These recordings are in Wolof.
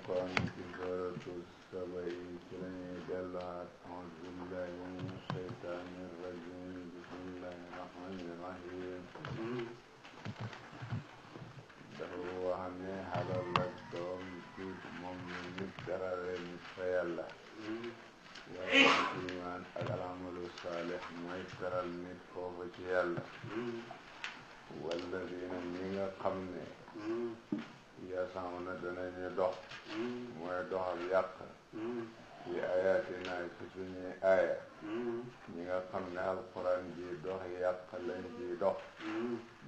nekkoon ci suuratu Saba ci lañuy delluwaat a'uuzu billaahi mina shaytaani rajiim bismillaahi rahmaani rahiim. dafa wax ne xalal ak doom tuut moom la nit terale nit fa yàlla. waaye imaan ak alamalu saalix mooy teral nit foofu ci yàlla. walladiina ñi nga xam ne yasauna danañu dox mooy dox ak yàq fi ayatina ci suñuy aaya ñi nga xam ne alquran ji dox yàq lañ ci dox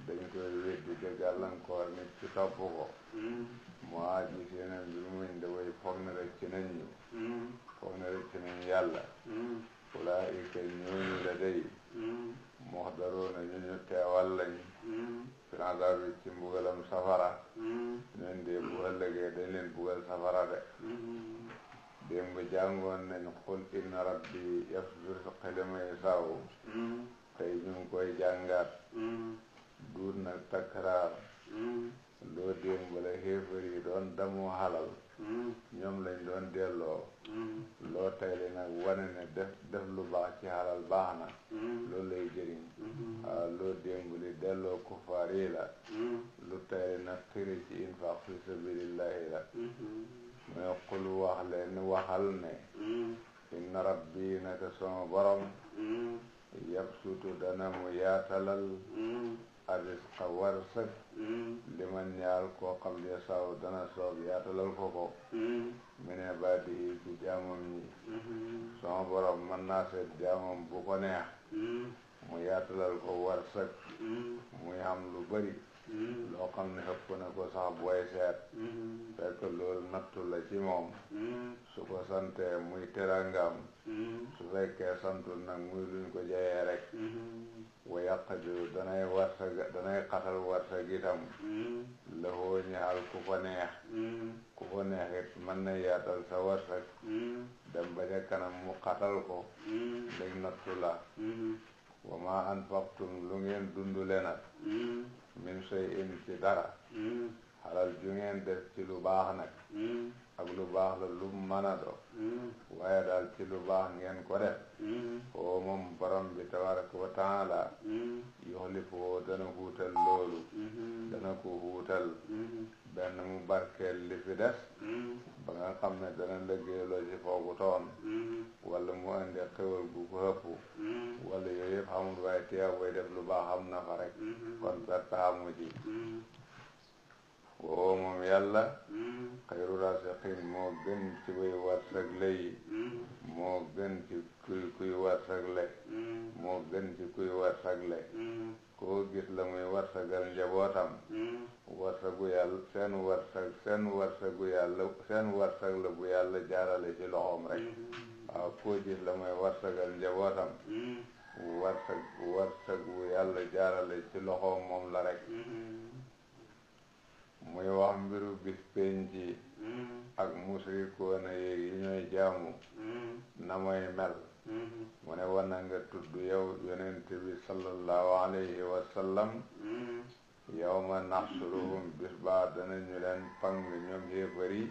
dañ koy weddi de gàllankoor nit ci topp ko mu aji seenam bi muñ da way foog na rek ci nañ ñu foog na rek ci nañ yàlla ulaa'ika ñooñu la day muxdaruuna ñu ñu teewal lañ fil azaabi ci mbugalam safara ñun de bu ëllëgee dañ leen bugal safara de. démb jàngoon nañ qul inna rabbi yabsutu rizqa liman yashaa'u tey ñu ngi koy jàngaat duut nag takraar loo démb la xéefar yi doon damu halal ñoom lañ doon delloo loo tayli nag wane ne def lu baax ci halal baax na loolu lay jëriñ waaw loo démb li delloo kufaar yi la lu tayli nag xiri ci infaq fi sabilillahi la mooy qul wax leen waxal ne inna rabbi naka sama borom yabsutu dana mu yaatalal arrisqa warsak liman ñaal koo xam ne saw dana soob yaatalal ko mine baadihi ci jaamam ñi sama borom mën naa seet jaamam bu ko neex mu yaatalal ko warsak muy am lu bari loo xam ne xëpp na ko sax booy seet fekk loolu nattu la ci moom su ko santee muy terangam su fekkee santul nag muy luñ ko jayee rek wa yaqdiru danay xatal warsak itam la hoo ñaal ku ko neex it mën na yaatal sa warsak dem ba ca kanam mu xatal ko léeg nattu la wa ma anfaqtum lu ngeen dundule nag min shay'in ci dara xalal ju ngeen def ci lu baax nag ak lu baax la lu mën a do waaye daal ci lu baax ngeen ko def foo moom borom bi tabaraka wa taala yuxlifu dana huutal loolu dana ko huutal benn mu barkeel li fi des ba nga xam ne dana lëggéeyloo ci foogu toon wala mu indi xewal gu ko hëpp wala yooyu yëpp xamul waaye teew way def lu baax xam na fa rek kon perte xamu ci woo moom yàlla xayru rasiqin moo gën ci way warsak lay moo gën ci kuy warsak le moo gën ci kuy warsak le koo gis la muy warsagal njabootam warsagu yàlla seen warsak la bu yàlla jaarale ci loxoom rek waaw koo gis la muy warsagal njabootam warsak bu yàlla jaarale ci loxoom moom la rek. muy wax mbiru bis penci ak musrikoona yi ñooy jaamu na mooy mel mu ne war na nga tudd yow yonent bi sallallahu alayhi wa sallam yawma naxsuruhum bis baa danañu leen pang ñoom yéefar yi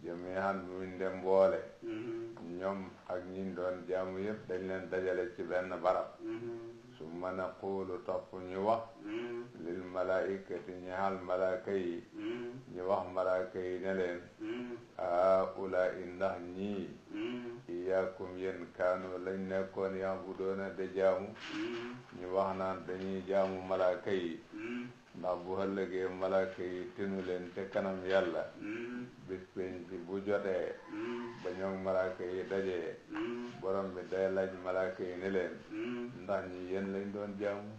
jamiihan muñ de mboole ñoom ak ñiñ doon jaamu yëpp dañ leen dajale ci benn barab su mën a xuulu topp ñu wax lil malaikati ñaal malaaka yi ñu wax malaaka yi ne leen haa'ulaa'i ndax ñii iyaakum yéen kaanu lañ nekkoon ya'buduuna de jaamu ñu wax naan dañuy jaamu malaaka yi ndax bu ëllëgee malaaka yi tinu leen te kanam yàlla bis penc bu jotee ba ñoom malaaka yi dajee borom bi day laaj malaaka yi ne leen ndax ñi yéen lañ doon jaamu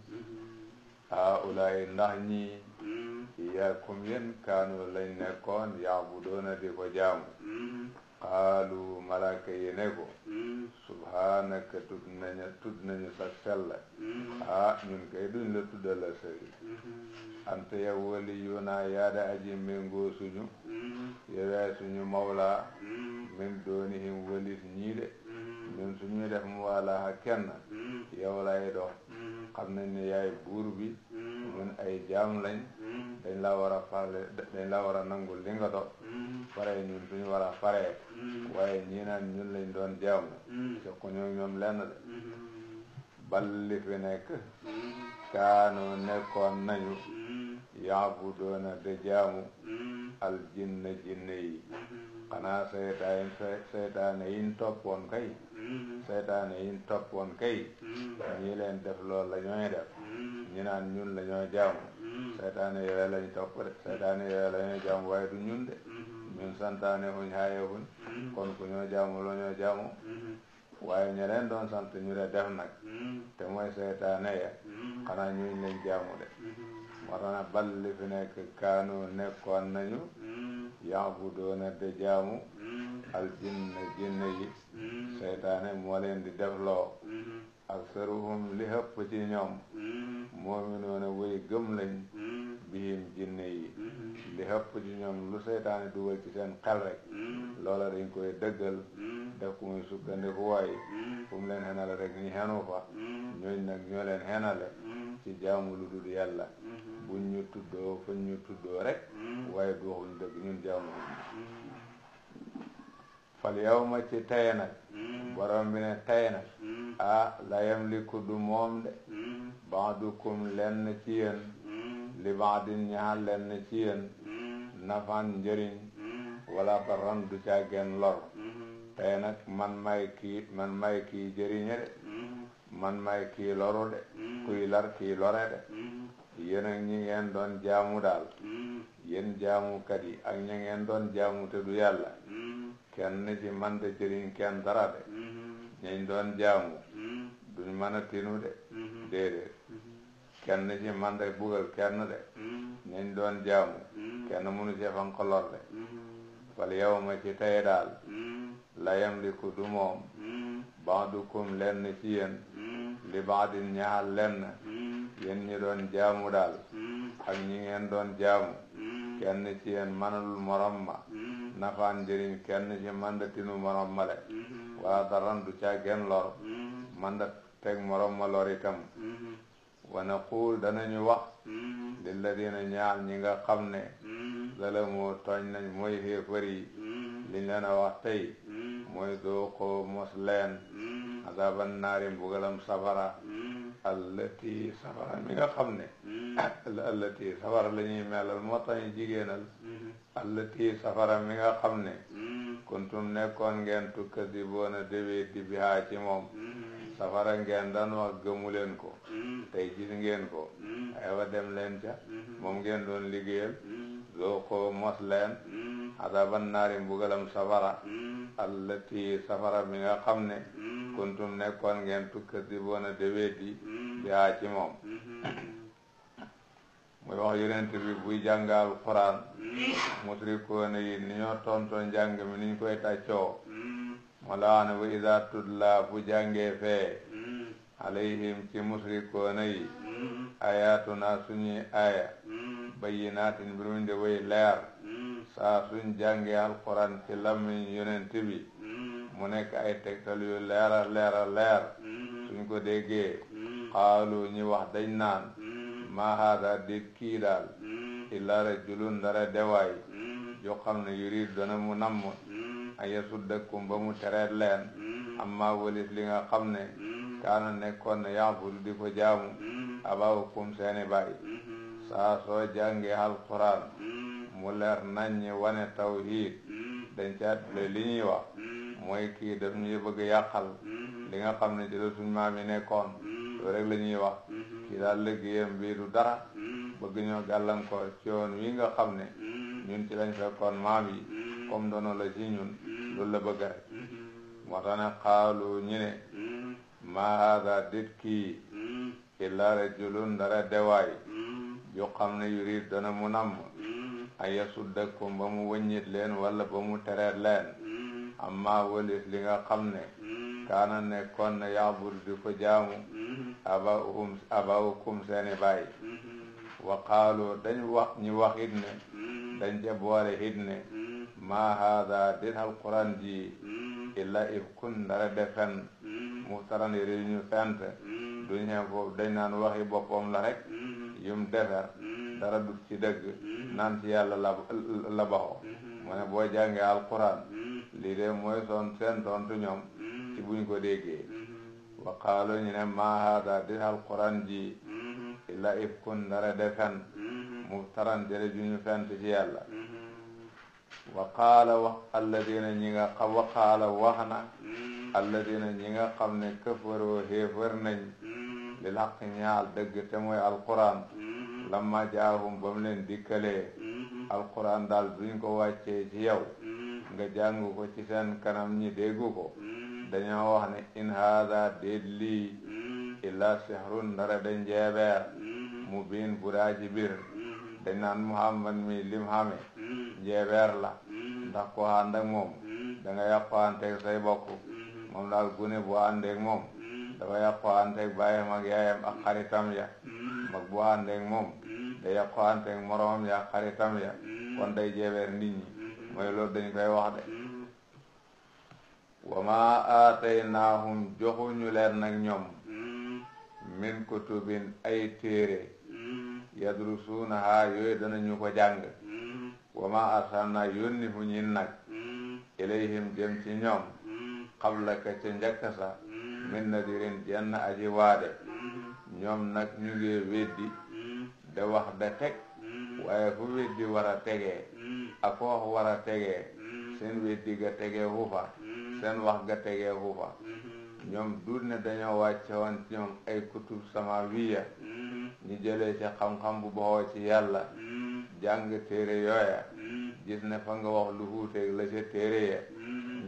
haa'ulaa'i ndax ñii iyaakum yéen kaanu lañ nekkoon ya'buduuna di ko jaamu qaalu malaaka yi ne ko subhaanaka tudd nañu sa sell ñun kay duñ la tuddala sëri anta yow waliyuna yaada aji méngoo suñu yawaay suñu mawla min doonihim walis ñii de ñun suñuy def muwaalaa kenn yow lay dox xam nañ ne yaay buur bi ñun ay jaam lañ dañ la war a farle dañ la war a nangul li nga dox pare ñun suñu war a faree waaye ñii naan ñun lañ doon jaamu ko ñoom lenn de bal li fi nekk kaanu nekkoon nañu yaabudoona de jaamu al jinne yi xanaa seytaane yiñ toppoon kay ñii leen def loolu la ñooy def ñi naan ñun la ñoo jaamu seytaane yooyu lañ topp de seytaane yooyu la ñoo jaamu waaye du ñun de ñun santaane huñ xaaye huñ kon ku ñoo jaamu la ñoo jaamu waaye ña leen doon sant ñu de def nag te mooy seytaane ya xanaa ñuñ lañ jaamu de moo tax na bal li fi nekk kaanu nekkoon nañu yaabudoona de jaamu al jinne yi seytaane moo leen di def loo aksaruhum li hëpp ci ñoom mu'minuuna way gëm lañ bihim jinne yi li hëpp ci ñoom lu seytaane dugal ci seen xel rek loola dañ koy dëggal def ko muy sukkandiku waay fu mu leen xenale rek ñu xenu fa ñooñ nag ñoo leen xenale ci jaamu lu dul yàlla buñ ñu tuddoo fañ ñu tuddoo rek waaye du waxuñ dëgg ñun jaamu fal yawma ci tey nag borom bi ne tey nag la yamliku du moom de ba'dukum lenn ci yéen li ba'din ñaar lenn ci yéen nafan njëriñ wala darran du caageen lor tey nag man may kii jëriñe de man may kii loru de kuy lar kii lore de yéen ak ñi ngeen doon jaamu daal yéen jaamukat yi ak ñi ngeen doon jaamu te du yàlla kenn ci man de jëriñ kenn dara de ñañ doon jaamu duñ mën a tinu de déedéet kenn ci man de bugal kenn de ñañ doon jaamu kenn mënu ci fan ko lor de fal yawma ci tey daal la yamliku du moom ba'dukum lenn ci yéen li ba'din ñaar lenn yéen ñi doon jaamu daal ak ñi ngeen doon jaamu kenn ci yéen manalul morom ma nafaan njëriñ kenn ci manda tinu morom ma le wala daran du ca gen lor manda teg morom ma lor itam wa naqul danañu wax lilladina ñaar ñi nga xam ne zalamu tooñ nañ mooy xéefar yi liñ leen a wax tey mooy dooqoo mos leen azaban naari mbugalam safara allati safara mi nga xam ne allati safara la ñuy melal moo tax ñu jigéenal allati safara mi nga xam ne kuntum nekkoon ngeen tukkadiboona déwee di bihaa ci moom safara ngeen daan wax gëmu leen ko tey gis ngeen ko aywa dem leen ca moom ngeen doon liggéeyal dooqoo mos leen azaban naari mbugalam safara allati safara mi nga xam ne kuntum nekkoon ngeen tukkadiboona déwee di bihaa ci moom muy wax yonent bi buy jàngal Alxuraan musrikoona yi ni ñoo tontoo njàng mi niñ koy tàccoo moo la wax ne wa iza tudla bu jàngee fee alayhim ci musrikoona yi ayatuna suñuy aya bayyinaatin mbir mu de way leer saa suñ jàngee Alxuraan ci lammiñ yonent bi mu nekk ay tegtal yu leer suñ ko déggee xaalu ñi wax dañ naan ma haada déet kii daal illa rajulun dara dewaay yoo xam ne yurid dana mu namm an yasuddakum ba mu tereet leen amma walis li nga xam ne kaana nekkoon ne yaabudu di ko jaamu abawukum seeni baay saa soo jàngee Alxuraan mu leer naññi wane tawhiid dañ caat li ñuy wax mooy kii daf ñuy bëgg yàqal li nga xam ne ci la suñ maam yi nekkoon loolu rek la ñuy wax kii daal liggéeyam bii du dara bëgg ñoo gàllankoor ci yoon wi nga xam ne ñun ci lañ fekkoon maam yi comme dono la ci ñun loolu la bëgg rek moo tax ne xaalu ñu ne ma haada dit kii illa rajulun dara dewaay yu xam ne yurid dana mu namm ay yasuddakum ba mu wëññit leen wala ba mu tereet leen amma walis li nga xam ne kaana nekkoon ne yaabudu di ko jaamu abawukum seeni baay wa qaalu dañ wax ñu wax it ne dañ ca boole it ne ma haada din Alxuraan ji illa ifkun dara defen muftaran yëre yu ñu fent duñ xem foofu dañ naan waxi boppam la rek yum defer dara dut ci dëgg naan ci yàlla la baxoo mu ne boo jàngee alquran lii de mooy seen tontu ñoom ci buñ ko déggee wa qaalu ñu ne maa haada di alquran ji illa ifkun dara defen muftaran jëre ju ñu fent ci yàlla wa qaala wax alladina ñi nga xam wa qaala wax na alladina ñi nga xam ne këfaroo xéefar nañ lil xaq ñaal dëgg te mooy alquran lamma jaahum ba mu leen dikkalee alquran daal duñ ko wàccee ci yow nga jàng ko ci seen kanam ñi déggu ko dañoo wax ne in haada déet lii illa sihrun ndara da njeebeer mu biin buraaji bir dañ naan muhammad mi lim xame njeebeer la ndax ko ànd ak moom da nga yàqoanteeg say bokk moom daal gune bu àndeeg moom dafa yàqoanteeg bàyyam ak yaayam ak xaritam ya mag bu àndeeg moom da yàqoanteeg moroomam ya ak xaritam ya kon day jeebeer nit ñi mooy loolu dañ koy wax de wa ma aataynaahum joxuñu leen nag ñoom min kutubin ay téere yadrusuunahaa yooyu danañu ko jàng wa ma arsalnaa yónni fu ñin nag ilayhim jëm ci ñoom qablaka ca njëkk sa min nadirin jenn aji waade ñoom nag ñu ngi weddi de wax de teg waaye fu weddi war a tegee ak fu wax war a tegee seen weddi ga tegee hufa seen wax ga tegee hufa ñoom duut ne dañoo wàcce woon ci ñoom ay kutub samawiya ñu jëlee ci xam-xam bu baxoo ci yàlla jàng téere yooya gis ne fa nga wax lu wuuteeg la ca téere ya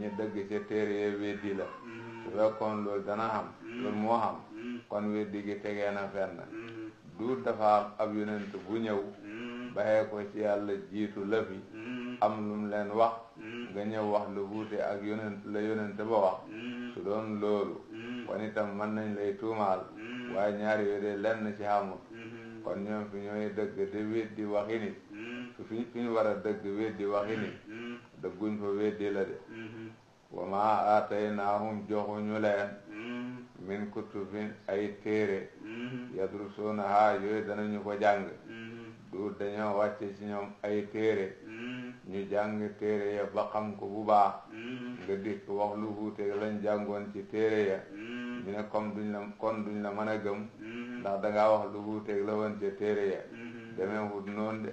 ñu dëgg ca téere ya weddi la su fekkoon loolu dana xam loolu moo xam kon weddi gi tegee na fenn duut dafa am ab yonent bu ñëw baxee ko ci yàlla jiitu la fi am lum leen wax nga ñëw wax lu wuute ak yonent ba wax su doon loolu kon itam mën nañ lay tuumaal waaye ñaari yooyu de lenn ci xamul kon ñoom fi ñooy dëgg de weddi waxi nit fi ñu war a dëgg weddi waxi nit dëgguñ fa weddi la de wa ma aataynaahum joxuñu leen min kutubin ay téere yadrusuunahaa yooyu danañu ko jàng du dañoo wàcce ci ñoom ay téere ñu jàng téere ya ba xam ko bu baax nga dikk wax lu wuute lañ jàngoon ci téere ya ñu ne comme duñ la mën a gëm ndax dangaa wax lu wuuteeg la woon ca téere ya demee wut noonu de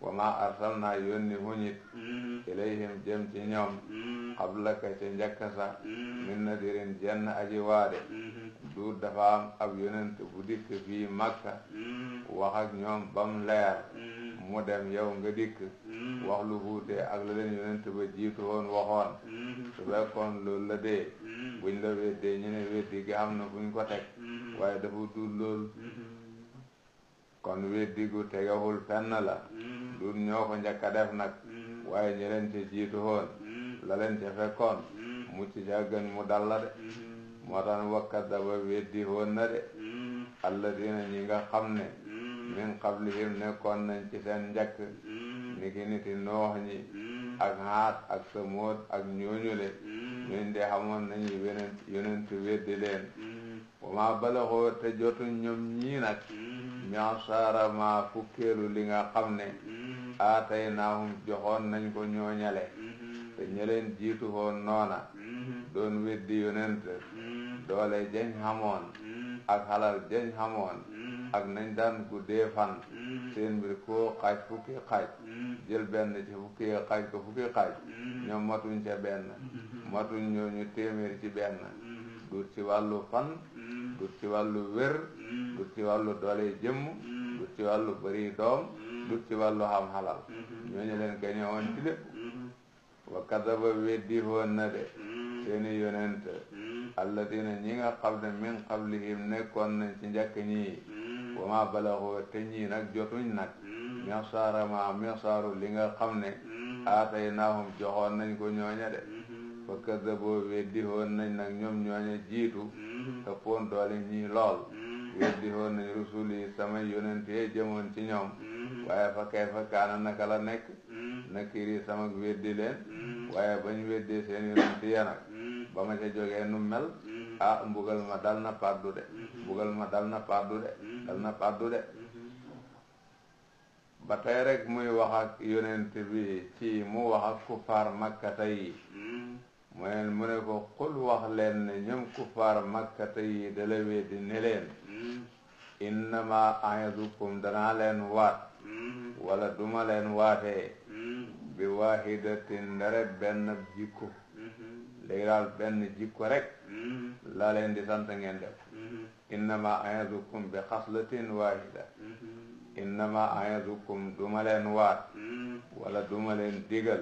wa ma arsalnaa yónni huñit ilayhim jëm ci ñoom qablaka ca njëkk sa min nadirin jenn aji waade du dafa am ab yonent bu dikk fii Makka wax ak ñoom bam leer mu dem yow nga dikk wax lu wuute ak la leen yonent ba jiitu woon waxoon su fekkoon loolu la dee buñ la weddee ñu ne weddi gi am na buñ ko teg waaye dafa dul loolu kon weddi gu tegewul fenn la dul ñoo ko njëkk a def nag waaye ñi leen ci jiitu woon la leen ca fekkoon mucc ca gën mu dal la de moo tax wakkat daba weddi woon na de alladina ñi nga xam ne min qablihim nekkoon nañ ci seen njëkk ni ki niti noox ñi ak Haat ak Samuud ak ñooñule ñooñ de xamoon nañu yonent weddi leen wa ma balaxoo te jotuñ ñoom ñii nag mi'saara ma fukkeelu li nga xam ne aataynaahum joxoon nañ ko ñooñale te ñeleen jiitu woon noona doon weddi yonent doole jañ xamoon ak xalal jañ xamoon ak nañ daan guddee fan seen mbir koo xaaj fukki xaaj jël benn ci fukki xaaj ko fukki xaaj ñoom matuñ ca benn matuñ ñooñu téeméer ci benn dut ci wàllu fan dut ci wàllu wér dut ci wàllu doole jëmm dut ci wàllu bëri doom dut ci wàllu xam xalal ñooñu leen gañe woon ci lépp wa kadaba weddi woon na de seeni yonent alladina ñi nga xam ne min qablihim nekkoon nañ ci njëkk ñii wa ma balaxoo te ñii nag jotuñ nag mi'saaru li nga xam ne aataynaahum joxoon nañ ko ñooña de fa kadaboo weddi woon nañ nag ñoom ñooña jiitu ëppoon doole ñii lool weddi woon nañ rusul yi samay yonent yee jëmoon ci ñoom waaye fa kayfa kaana naka la nekk nakiri sama weddi leen waaye bañ weddee seen yonent ya nag ba ma ca jógee nu mel mbugal ma dal na paddu de dal na paddu de ba tey rek muy wax ak yonent bi ci mu wax ak kufaar makkata yi mu ne ko xul wax leen ne ñoom kufaar makkata yi dala weddi ne leen innama a'idukum danaa leen waat wala duma leen waatee bi wahidatin ndare benn jikko léegi daal benn jikko rek laa leen di sant ngeen def innama a'idukum bi xaslatin wahida innama a'idukum duma leen waat wala duma leen digal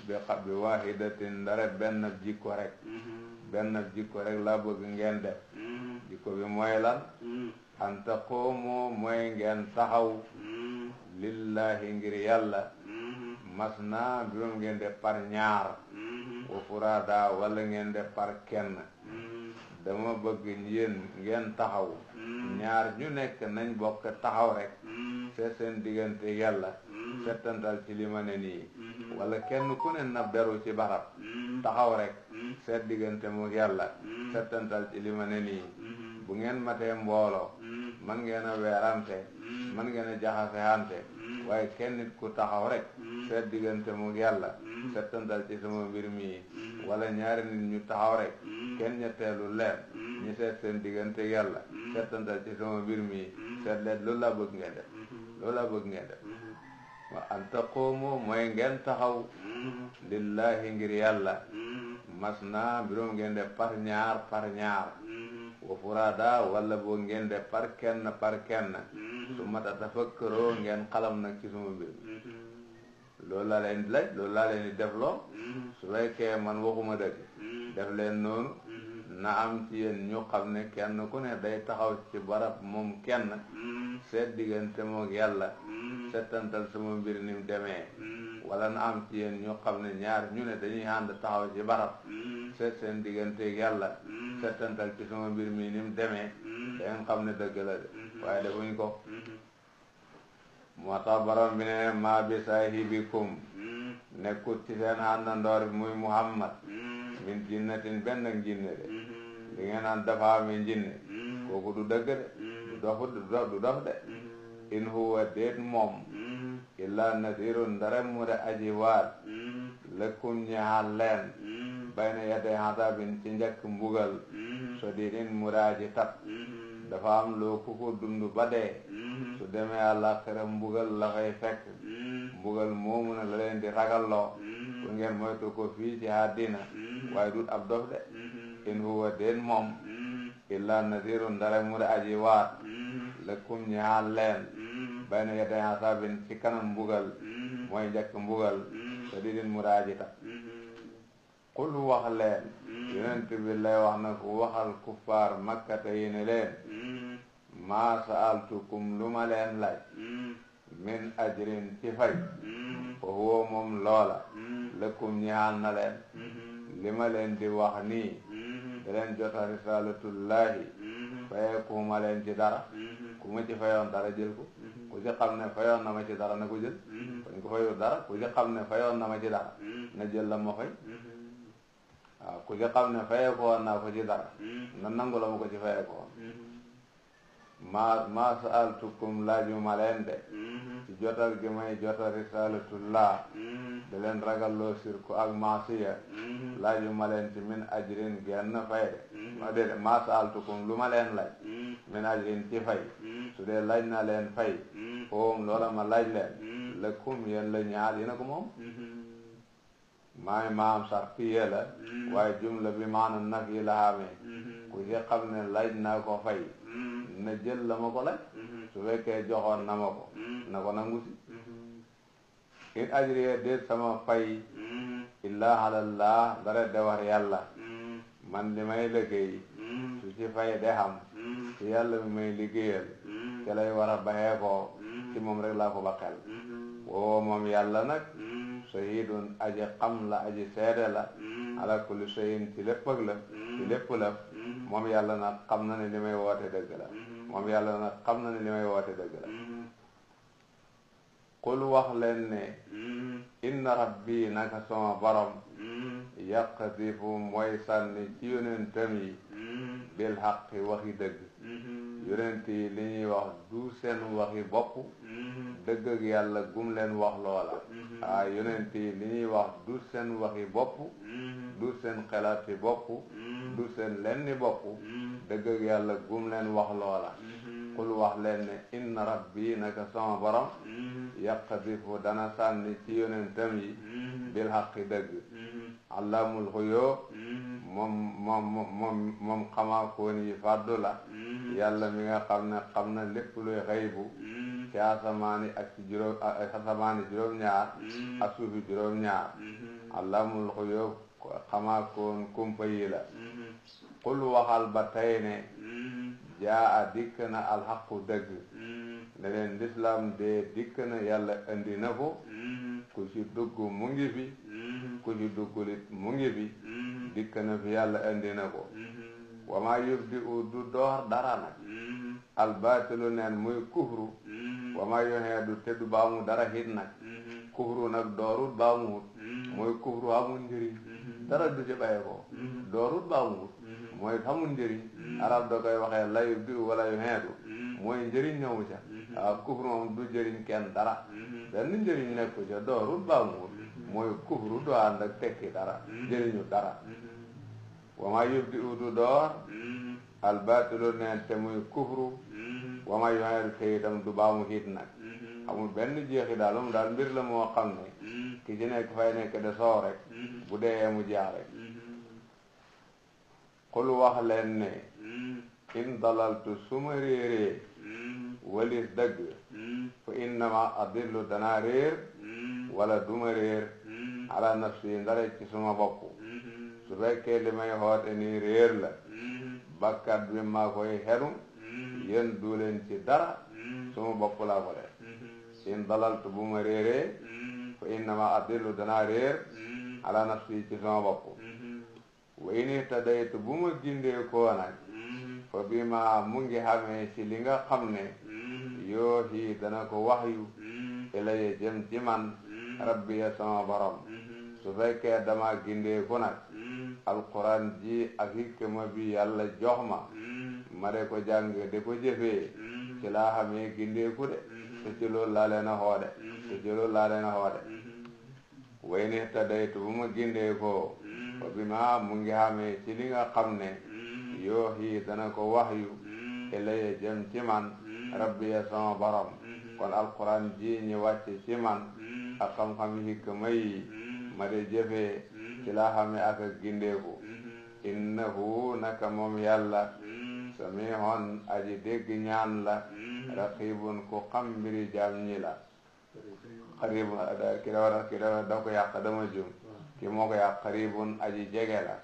bi wahidatin ndare benn jikko rek laa bëgg ngeen def jikko bi mooy lan an taqumu mooy ngeen taxaw lillahi ngir yàlla masna birom ngeen de par ñaar wa furada wala ngeen de par kenn dama bëgg yéen ngeen taxaw ñaar ñu nekk nañ bokk taxaw rek seet seen diggante yàlla settantal ci li ma ne nii wala kenn ku ne na beru ci barab taxaw rek seet diggante mu yàlla settantal ci li ma ne nii bu ngeen matee mbooloo man ngeen a weerante man ngeen a jaxasehante waaye kenn nit ku taxaw rek seet diggante mu yàlla settantal ci sama mbir mi wala ñaari nit ñu taxaw rek kenn ñetteelu leen ñu seet seen diggante yàlla settantal ci sama mbir mi seet leen loolu laa bëgg ngeen def wa an taqumu mooy ngeen taxaw lillahi ngir yàlla masna mbirum ngeen de par ñaar wa furada wala boo ngeen de par kenn su mata tafakkaroo ngeen xalam nag ci suma mbir mi loolu laa leen di laaj loolu laa leen di def loo su fekkee man waxuma dëgg def leen noonu na am ci yéen ñu xam ne kenn ku ne day taxaw ci barab moom kenn seet diggante moog yàlla settantal sama mbir ni mu demee wala na am ci yéen ñu xam ne ñaar ñu ne dañuy ànd taxaw ci barab seet seen digganteeg yàlla settantal ci sama mbir mi ni mu demee da ngeen xam ne dëgg la de waaye defuñ ko moo tax borom bi ne maa bi saahibikum nekkut ci seen àndandoor bi muy Muhammad min jinnatin benn ak jinne de li ngeen naan dafa amee jinne kooku du dëgg de du dof de in huwa déet moom illa nadirun ndare mu de aji waat lëkkum ñaal leen bayna yaday hasabin ci njëkk mbugal so diin mu de aji tat dafa am loo ku ko dund ba dee su demee àllaaxira mbugal la fay fekk mbugal moomu na la leen di ragalloo bu ngeen moytu ko fii ci àddina waaye dut ab dof de in huwa déet moom illa nadirun ndare mu de aji waat lëkkum ñaal leen bayna yaday hasabin ci kanam mbugal mooy njëkk mbugal so diin mu de aji tat qul wax leen yonent bi lay wax na ko waxal kuffaar makkata yi ne leen maa saaltukum lu ma leen laaj min ajrin ci fay fa huwa moom loola lakum ñaal na leen li ma leen di wax nii da leen jota risalatullahi fayeeku ma leen ci dara ku ma ci fayoon dara jël ko ku ci xam ne fayoon na ma ci dara na ko jël fañ ko fayu dara ku ci xam ne fayoon na ma ci dara na jël la ma fay waaw ku ci xam ne fayee ko woon naa ko ci dara na nangu la ma ko ci fayee ko woon maa saaltukum laaju ma leen de ci jotal gi may jotal risalatullah da leen ragalloo sirku ak maasiya laaju ma leen ci min ajrin genn fay de ma déedé maa saaltukum lu ma leen laaj min ajrin ci fay su dee laaj na leen fay foom loola ma laaj leen lakum yéen la ñaal yéena ko moom maay maam sarfiya la waaye jumla bi maanaam nag yi la xamee ku ci xam ne laaj naa ko fay na jël la ma ko laaj su fekkee joxoon na ma ko na ko nangu si in ajriya déet sama fay illa alallah dara de war yàlla man li may liggéey su ci fay de xam ci yàlla mi may liggéeyal ci lay war a baxee ko ci moom rek laa ko ba xel woo moom yàlla nag shahidun aji xam la aji seede la ala kulli shay'in ci lépp ak lëf ci lépp lëf moom yàlla nag xam na ne li may woote dëgg la moom yàlla nag xam na ne li may woote dëgg la qul wax leen ne inna rabbi naka sama borom yaqdifu mooy sànni ci yonentam yi bil haqqi waxi dëgg. yonent yi li ñuy wax du seen waxi bopp dëgg ak yàlla gum leen wax loola. yonent yi li ñuy wax du seen waxi bopp du seen xelaati bopp du seen lenni bopp dëgg ak yàlla gum leen wax loola. qul wax leen ne inna rabbi naka sama borom yaqdifu dana sànni ci yonentam yi bil haqqi dëgg. allamul xuyoo moom xamaa koon yi fàddu la. yàlla mi nga xam ne xam na lépp luy xaybu ci asamaani ak ci asamaani juróom-ñaar ak suufi juróom-ñaar. allamul xuyoo xamaa koon kumpa yi la. qul waxal ba tey ne jaa a dikk na alxaqu dëgg. ne leen lislaam de dikk na yàlla indi na ko. ku ci dugg mu ngi fi ku ci duggulit mu ngi fi dikk na fi yàlla indi na ko. wa maa yubdi u du door dara nag albaatilu neen muy kufru. wa maa yoxeedu te du baamu dara hit nag. kufru nag doorut baamuwut mooy kufru amul njëriñ dara du ci baye ko. doorut baamuwut mooy xamul njëriñ. arab da koy waxee la yubdi u wala yoxeedu mooy njëriñ ñëwu ca. kufru moom du jëriñ kenn dara benn njëriñ nekku ca. doorut baamuwut mooy kufru du ànd ak tekki dara jëriñu dara. wa maa yubdi u du door albaatilu neen te muy kufru. wa maa yoxeedu te itam du baamu hit nag. amul benn jeexi daal moom daal mbir la moo xam ne ki ci nekk fay nekk de soo rek bu dee mu jeex rek. qul wax leen ne in dalaltu suma réeree walis dëgg fa innama adillu danaa réer wala duma réer ala nafsi ndare ci suma bopp. su fekkee li may xoote nii réer la bakkat bi maa koy xenu yéen du leen ci dara suma bopp laa ko def. in dalaltu bu ma réeree fa innama adillu danaa réer ala nafsi ci suma bopp. wa in ihtadaytu bu ma gindee koo nag fa bi ma mu ngi xamee ci li nga xam ne yoohi dana ko waxyu ilaye jëm ci man rabbi ya sama borom. su fekkee dama gindee ko nag alquran ji ak hikma bi yàlla jox ma de ko jàng de ko jëfee ci laa xamee gindee ku de te ci loolu laa leen a xoode wa in ihtadaytu bu ma gindee ko fa bi ma mu ngi xamee ci li nga xam ne yoohi dana ko waxyu ilaye jëm ci man rabbi ya sama borom. kon alquran ji ñi wàcce ci man ak xam-xam hikma yi ma de jëfee ci laa xamee ak gindeeku. innahu naka moom yàlla samihun aji dégg ñaan la. raqibun ku xam mbiri jaam ñi la. xaribun ki da ko yàq dama jum ki moo ko yàq. xaribun aji jege la.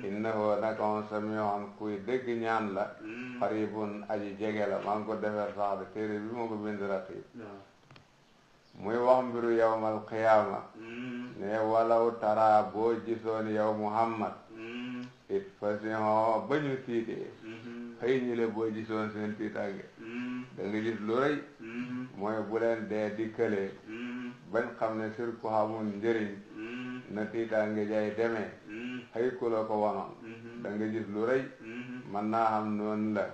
innahu naka moom samihun kuy dégg ñaan la. xaribun aji jege la. maa ngi ko defar sax de téere bi moo ko bind raqib. muy wax mbiru yawmal qiyaama ne walaw tara boo gisoon yow Muhammad it façon ba ñu tiitee xëy ñi le boo gisoon seen tiitaange da nga gis lu rëy mooy bu leen dee dikkalee bañ xam ne sir ku xamul njëriñ na tiitaange jay demee xëy ku la ko wanoon da nga gis lu rëy mën naa xam noonu la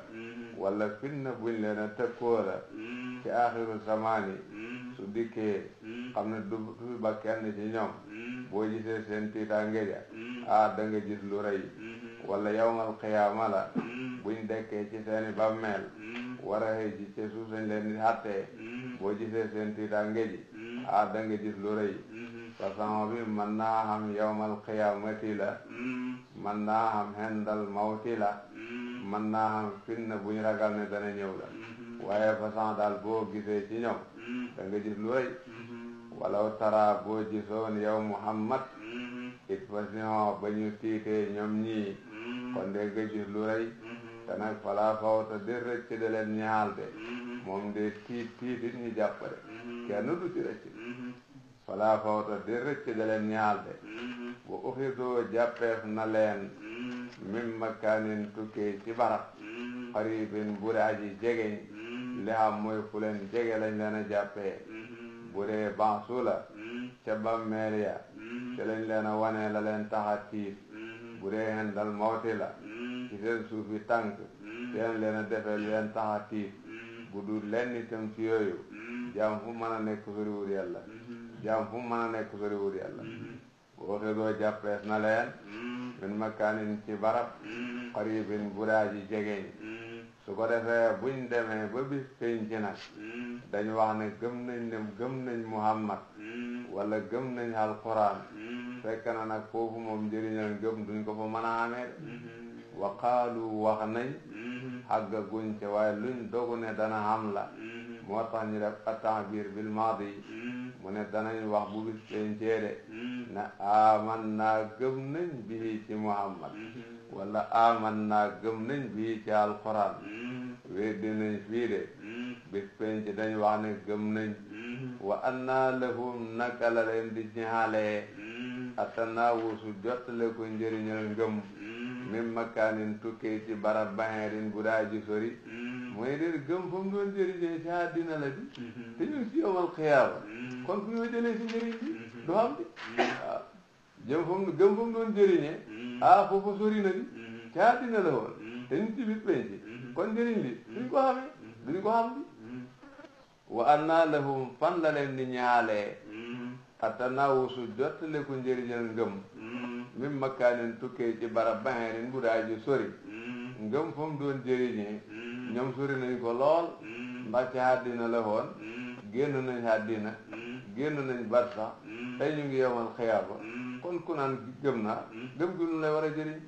wala fitna buñ leen a tëkkoo la ci aaxiru zamaani su dikkee xam ne du ba kenn ci ñoom boo gisee seen tiitaange ja da nga gis lu rëy. wala yawmal qiyaama la buñ dekkee ci seeni bammeel war a xëy ji ci suuf sañ leen di xàttee boo gisee seen tiitaange ji da nga gis lu rëy. façon bi mën naa xam yawmal qiyaamati la mën naa xam hendal mawti la mën naa xam fitna buñ ragal ne dana ñëw la. waaye façon daal boo gisee ci ñoom da nga gis lu rëy. walaw tara boo gisoon yow Muhammad it façon ba ñu tiitee ñoom ñii kon de nga gis lu rëy. te nag falaa fawta di rëcc de leen ñaal de moom de tiit it ñu jàpp de kenn du ci rëcc. falaa fawta di rëcc de leen ñaal de bu uxidoo jàppeef na leen min makaanin tukkee ci barab xaribin bu aji jegeñ li xam mooy fu leen jege lañ leen a jàppee bu dee bansu la ca bàmmeel ya ca lañ leen a wane la leen taxa tiit bu dee hendal mawti la ci seen suufi tànk teen leen a defee leen taxa tiit bu dul lenn itam ci yooyu jaam fu mën a nekk soriwul yàlla jaam fu mën a nekk soriwul yàlla boo xedoo jàppees na leen min makaanin ci barab qaribin bu daa ji jegeñ su ko defee buñ demee ba bis penc nag dañu wax ne gëm nañ Muhammad wala gëm nañ alquran fekk na nag foofu moom njëriñal gëm duñ ko fa mën a amee wa qaalu wax nañ xàgga guñ ca waaye luñ dogu ne dana xam la moo tax ñu def at-ta'bir bil maadi mu ne danañ wax bu bis pencee de ne aman naa gëm nañ bii ci Muhammad wala aman naa gëm nañ bii ci alquran weddi nañ fii de bis penc dañ wax ne gëm nañ wa anna lahum naka la leen di ñaale atanawusu jottale ko njëriñal ngëm min makaanin tukkee ci barab baheerin bu daa ji sori mooy de gëm fa mu doon jëriñee ci àddina la di te ñu si yowmal xiyaama kon fu ñoo jëlee si njëriñ bi du xam di waaw gëm fa mu doon jëriñee foofu sori na di ci àddina la woon te ñu ci bis penc kon njëriñ li duñ ko xamee duñ ko xam di wa anna lahum fan la leen di ñaalee atanawusu jottale ko njëriñal ngëm min makaanin tukkee ci barab baheerin bu daa ji sori ngëm fa mu doon jëriñee ñoom sori nañ ko lool ndax ci àddina la woon génn nañ àddina génn nañ barsax tey ñu ngi yowmal xiyaama kon ku naan gëm naa gëm gi lu lay war a jëriñ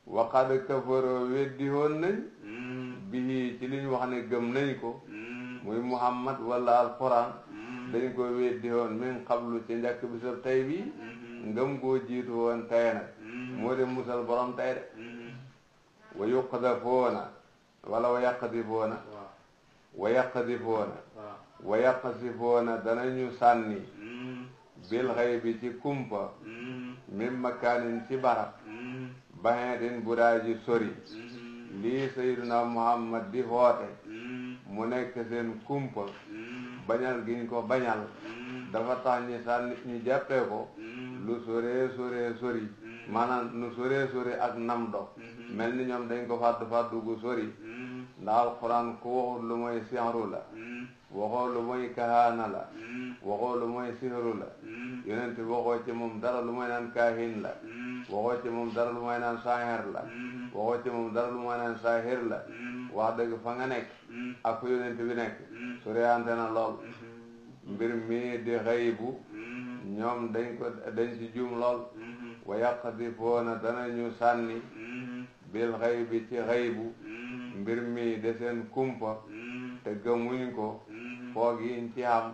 waqad kafaroo weddi woon nañ bii ci li ñu wax ne gëm nañ ko muy Muhammad wala alquran dañ ko weddi woon min qablu ci njëkk bisab tey bi ngëm goo jiitu woon tey nag moo de musal borom tey de wa yuqdafoona wala wa yaqdifoona wa yaqsifoona danañu sànni bil xaybi ci kumpa min makaanin ci barab baheerin bu daa ji sori lii sayyiduna Muhammad di xoote mu nekk seen kumpa bañal giñ ko bañal dafa tax ñi sànni ñu jàppee ko lu sori maanaam lu sore ak nam dox mel ni ñoom dañ ko fàddu gu sori ndax alquran ku waxul lu mooy sihru la waxoo lu mooy kahaana la waxoo lu mooy sihru la yonent waxoo ci moom dara lu mooy naan kaahin la waxoo ci moom dara lu mooy naan saahir la waxoo ci moom dara lu mooy naan saahir la wax dëgg fa nga nekk ak fu yonent bi nekk soriante na lool mbir mi di xaybu ñoom dañ ci juum lool wa yaqdifoona danañu sànni bil xaybi ci xaybu mbir mi de seen kumpa te gëmuñ ko foog yiñ ci xam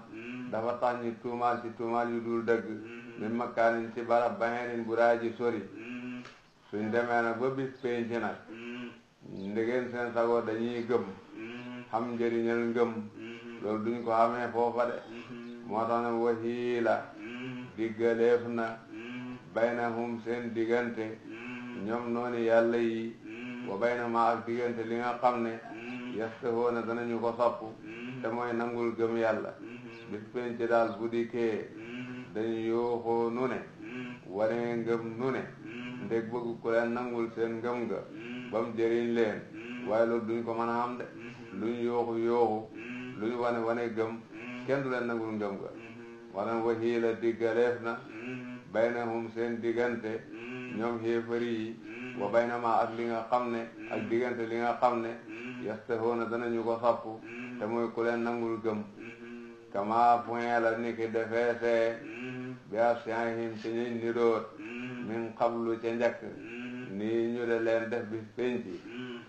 dafa tax ñu tuumaal yu dul dëgg min makaanin ci barab baheerin bu daa ji sori suñ demee nag ba bis penc nag ndegeen seen sago dañuy gëm xam njëriñal ngëm loolu duñ ko xamee foofa de moo tax ne wahiila diggaleef na baynahum seen diggante ñoom noonu yàlla yi wa baynahuma ak diggante li nga xam ne yastahoona danañu ko sopp te mooy nangul gëm yàlla bis penc daal bu dikkee dañu yooxoo nu ne waree ngëm nu ne ndég bëgg ku leen nangul seen ngëm nga ba mu jëriñ leen waaye loolu duñ ko mën a xam de luñ yooxu luñ wane gëm kenn du leen nangul ngëm nga wala wahiila diggaleef na baynahum seen diggante ñoom xéefari yi wa baynama ak li nga xam ne ak diggante li nga xam ne yastahoona danañu ko sopp te mooy ku leen nangul gëm kama point la ni ki defeesee bi asyaahim ci ñuy niroot min qablu ca njëkk nii ñu de leen def bis penci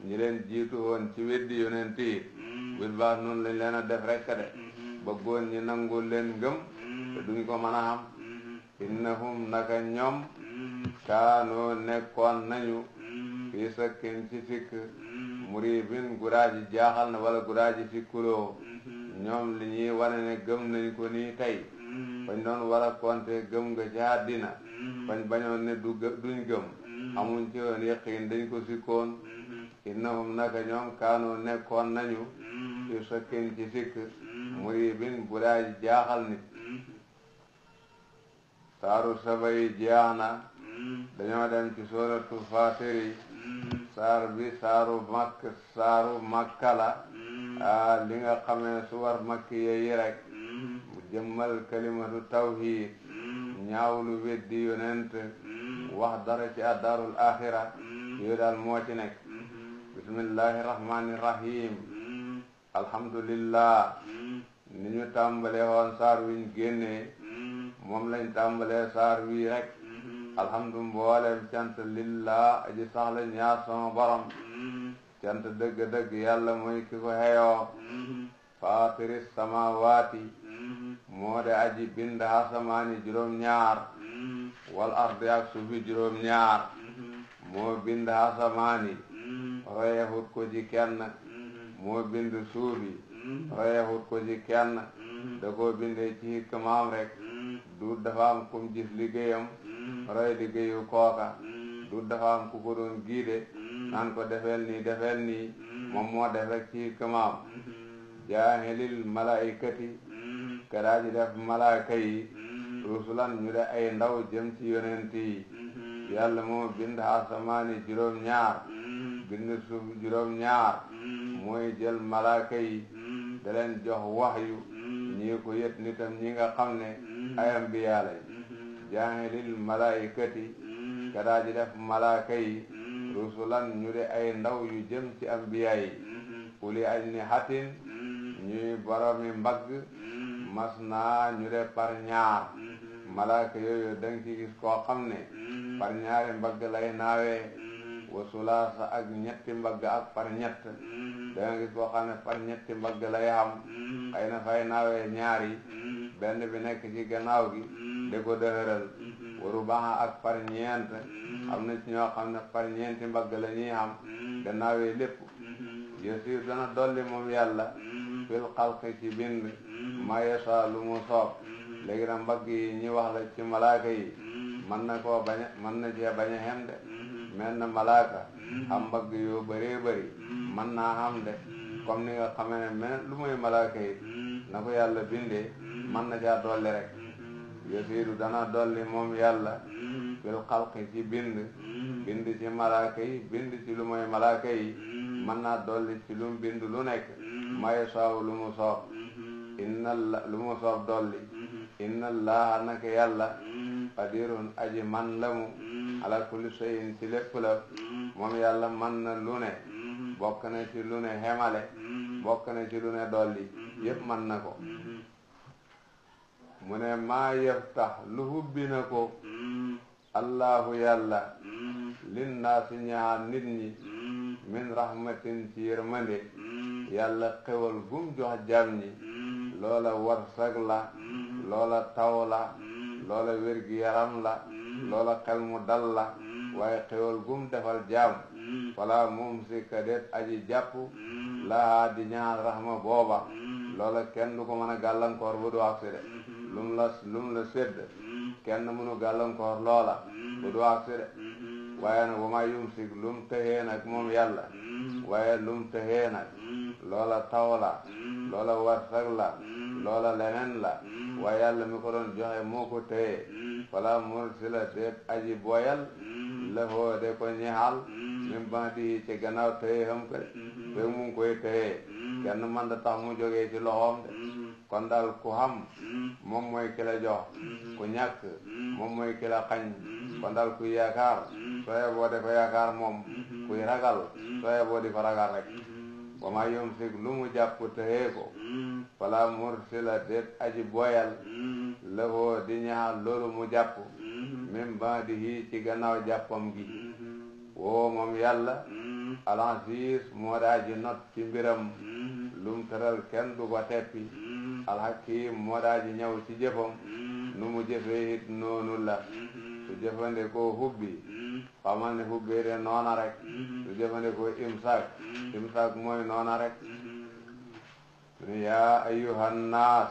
ñi leen jiitu woon ci weddi yonent yi bis baax noonu lañ leen a def rekk de bëggoon ñi nangul leen ngëm te duñ ko mën a xam innahum naka ñoom kaanoo nekkoon nañu fii sakkin ci sikk muribin guraaji jaaxal na wala guraaji sikkuloo ñoom li ñuy wane ne gëm nañ ko nii tey fañ doon war a konte gëm nga ci àddina fañ bañoon ne duñ gëm amuñ ci woon yaqiin dañ ko sikkoon innahum naka ñoom kaanoo nekkoon nañu fii sakkin ci sikk muribin bu daa jaaxal nit saaru saba yi jeex na dañoo dem ci sooratu Faatiri saar bi saaru makka la li nga xamee su war makki yi rek mu jëmmal kalimatu tawhid ñaawlu weddi yonent wax dara ci addarul axira yooyu daal moo ci nekk bismillahi rahmani rahim alhamdulillah ni ñu tàmbalee woon saar wiñ génnee moom lañ tàmbalee saar wi rek alhamdu mboolem cant lillah aji saxla ñaar sama borom cant dëgg-dëgg yàlla mooy ki ko xeyoo faatiri samawaati moo de aji bind asamaani juróom-ñaar wal ardi ak suufi juróom-ñaar moo bind asamaani royehut ko ci kenn moo bind suufi royehut ko ci kenn da koo bindee ci hikmaam rek du dafa am kum gis liggéeyam roy liggéeyu kooka du dafa am ku ko doon giide naan ko defeel nii moom moo def rek ci hikmaam jaahilil malaikati kadaa ji def malaaka yi rusulan ñu de ay ndaw jëm ci yonent yi yàlla moo bind asamaani juróom-ñaar bind suuf juróom-ñaar mooy jël malaaka yi da leen jox waxyu ñii ko yët nitam ñi nga xam ne ay ambiya lañ jaahilil malaikati kadaa ji def malaaka yi rusulan ñu de ay ndaw yu jëm ci ambiya yi uli ajnihatin ñuy boromi mbagg mas naa ñu de par ñaar malaaka yooyu danga ci gis koo xam ne par ñaari mbagg lay naawee wa sulaasa ak ñetti mbagg ak par ñett danga gis koo xam ne par ñetti mbagg lay xam xëy na fay naawee ñaari benn bi nekk ci gannaaw gi de ko dëhëral waru baaxa ak par ñeent am na ci ñoo xam ne par ñeenti mbagg la ñuy xam gannaawee lépp yasiir dana dolli moom yàlla fil xalqi ci bind ma yasa lu mu soob léegi nag mbagg yi ñi wax la ci malaaka yi mën na koo bañ mën na cee bañ a xem de mel na malaaka xam mbagg yu bëree bëri mën naa xam de comme ni nga xamee ne mel lu muy malaaka yi na ko yàlla bindee mën na caa dolli rek yasiiru dana dolli moom yàlla fil xalqi ci bind ci malaaka yi bind ci lu muy malaaka yi mën naa dolli ci lu mu bind lu nekk may saaw lu mu soob lu mu soob dolli inna allaha naka yàlla qadirun aji man la mu ala kulli shay'in ci lépp la moom yàlla man na lu ne bokk na ci lu ne xemale bokk na ci lu ne dolli yépp man na ko mu ne maa yaftax lu hubbi na ko allahu yàlla linnaasi ñaar nit ñi min rahmatin ci yërmande yàlla xewal gum jox jam ñi loola warsag la loola taw la loola wér-gi-yaram la loola xel mu dal la waaye xewal gum defal jaam fala moom si kadet aji jàpp laa di ñaar rahma booba loola kenn du ko mën a gàllankoor bu du agsi de lum la sédd kenn mënu gàllankoor loola bu du agsi de waaye nag wama yumsik lum tëxee nag moom yàlla waaye lum tëxee nag loola taw la loola warsag la loola leneen la waaye yàlla mi ko doon joxe moo ko tëxee fala mursila déet aji boyal la hoo de ko ñeexal min ba'dihi ci gannaaw tëxee xam ko de mu ngi koy tëxee kenn man da tax mu jógee ci loxoom de kon daal ku xam moom mooy ki la jox ku ñàkk moom mooy ki la xañ kon daal kuy yaakaar sooye boo de ko yaakaar moom kuy ragal sooye boo di ko ragal rek wa ma yumsik lu mu jàpp tëxee ko fala mursila déet aji boyal lahoo di ñaxal loolu mu jàpp min ba'dihi ci gannaaw jàppam gi woo moom yàlla al-aziz moo daa ji not ci mbiram lum tëral kenn du ko teppi al-hakim moo daa ji ñëw ci jëfam nu mu jëfee it noonu la su jëfandikoo hubbi xamal ne hubbee de noona rek su jëfandikoo imsak mooy noona rek yaa ayyuhan naas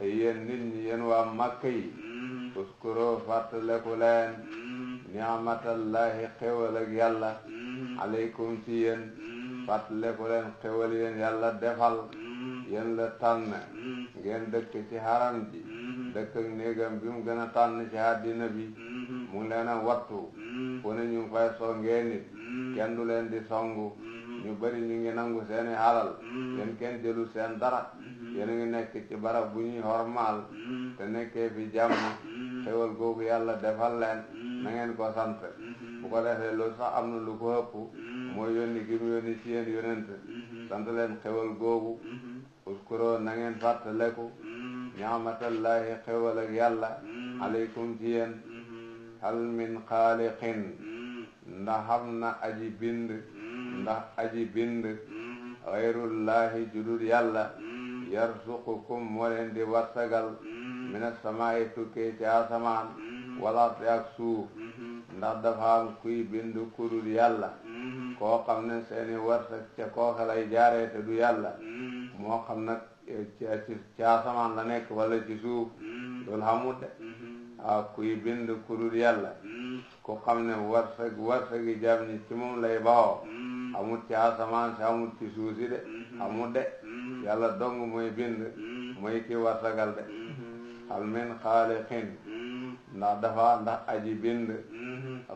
yéen nit ñi yéen waa Makka yi uskuro fàttaleku leen ni'matallahi xéwal ak yàlla aleykum ci yéen fàttaleku leen xéwal yéen yàlla defal yéen la tànn ngeen dëkk ci haram ji dëkk ak néegam bi mu gën a tànn ci àddina bi mu ngi leen a wattu fu ne ñu ngi fay songee nit kenn du leen di songu ñu bari ñu ngi nangu seeni halal yéen kenn jëlu seen dara yéen a ngi nekk ci barab bu ñuy hormaal te nekkee fi jàmm xéwal googu yàlla defal leen na ngeen ko sant bu ko defee loolu sax am na lu ko ëpp mooy yónni gi mu yónni ci yéen yonent sant leen xéwal googu uskuroo na ngeen fàttaleku ni'matallahi xéwal ak yàlla aleykum ci yéen hal min xaaliqin ndax xam na aji bind xayrullahi judul yàlla yarzuqukum moo leen di warsagal mina samaa'i tukkee ci asamaan wal ardi ak suuf ndax dafa am kuy bind kudul yàlla koo xam ne seeni warsak ca kooka lay jaaree te du yàlla moo xam nag ci asamaan la nekk wala ci suuf loolu xamut de kuy bind kudul yàlla ku xam ne warsagi jam ñi ci moom lay baxoo amut ci asamaan si amut ci suuf si de amut de yàlla dong mooy bind mooy ki warsagal de hal min xaaliqin ndax aji bind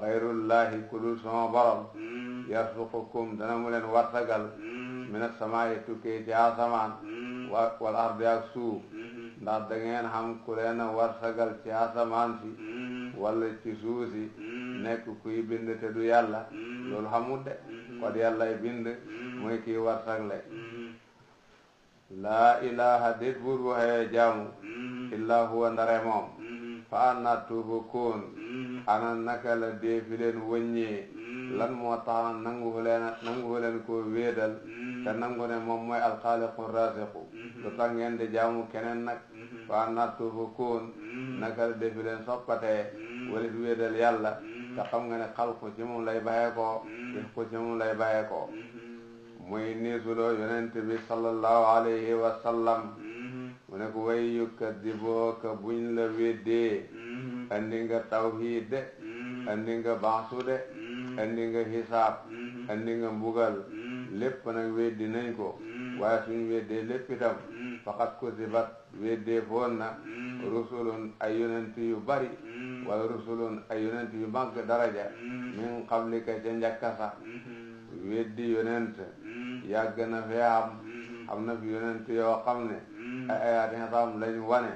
xayrullahi kudul sama borom yarzuqukum dana mu leen warsagal mina samaa'i tukkee ci asamaan wal ardi ak suuf ndax da ngeen xam ku leen warsagal ci asamaan si wala ci suuf si nekk kuy bind te du yàlla loolu xamut de kon yàllay bind mooy kii warsagle laa ilaha déet buur bu xëyee jaamu illaa huwa ndare moom fa anna tuufakuun ana naka la deefi leen wëññee lan moo tax nangu leen koo wéetal te nangu ne moom mooy alxaaliqu raasiqu lu tax ngeen di jaamu keneen nag fa anna tuufakuun naka la deefi leen soppatee walit wéetal yàlla te xam nga ne xalqu ci moom lay baxee koo risqu ci moom lay baxee koo muy niisuloo yonent bi sallallahu alayhi wa sallam mu ne ko way yukkadibooka buñ la weddee andi nga tawhiid de andi nga bansu de andi nga hisaab andi nga mbugal lépp nag weddi nañ ko waaye suñ weddee lépp itam faqat kuzibat weddee foon na rusulun ay yonent yu bari wala rusulun ay yonent yu mag daraja min qablika ca njakkasa weddi yonent yàgg na fee am na fi yonent yoo xam ne ay ayaat xam lañ wane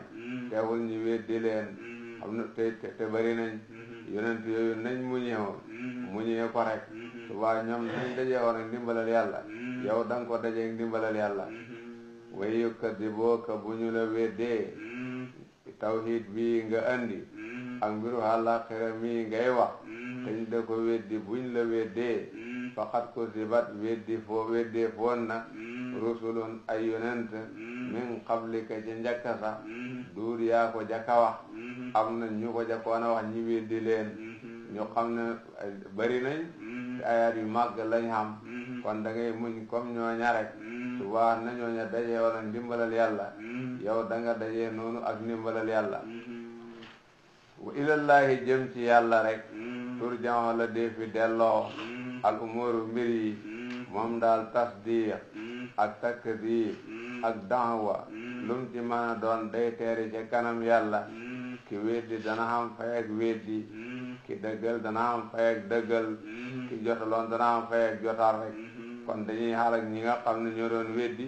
teewul ñu weddi leen xam na te bari nañ yonent yooyu nañ muñee ko rek subaa ñoom nañ dajee woon ak ndimbalal yàlla yow da nga ko dajee ak ndimbalal yàlla way yukkadibooka bu ñu la weddee tawhid bii nga andi ak mbiru àllaaxira mii ngay wax dañ da ko weddi buñ la weddee faqat ko sibat weddee foon na rusulun ay yonent min qablika ci njëkka sax duur yaa ko jaka wax am na ñu ko jakoon a wax ñi weddi leen ñu xam ne bari nañ te ayaat yu màgg lañ xam kon da ngay muñ comme ñooña rek subaa na ñooña dajee woon ak ndimbalal yàlla yow da nga dajee noonu ak ndimbalal yàlla wa ilallahi jëm ci yàlla rek turja'u la defi delloo al umuru mbir yi moom daal tasdiq ak takdib ak da'wa lum ci mën a doon day teeri ca kanam yàlla ki weddi dana xam fay ak weddi ki dëggal dana xam fay ak dëggal ki jotaloon dana xam fay ak jotal rek kon dañuy xaal ak ñi nga xam ne ñoo doon weddi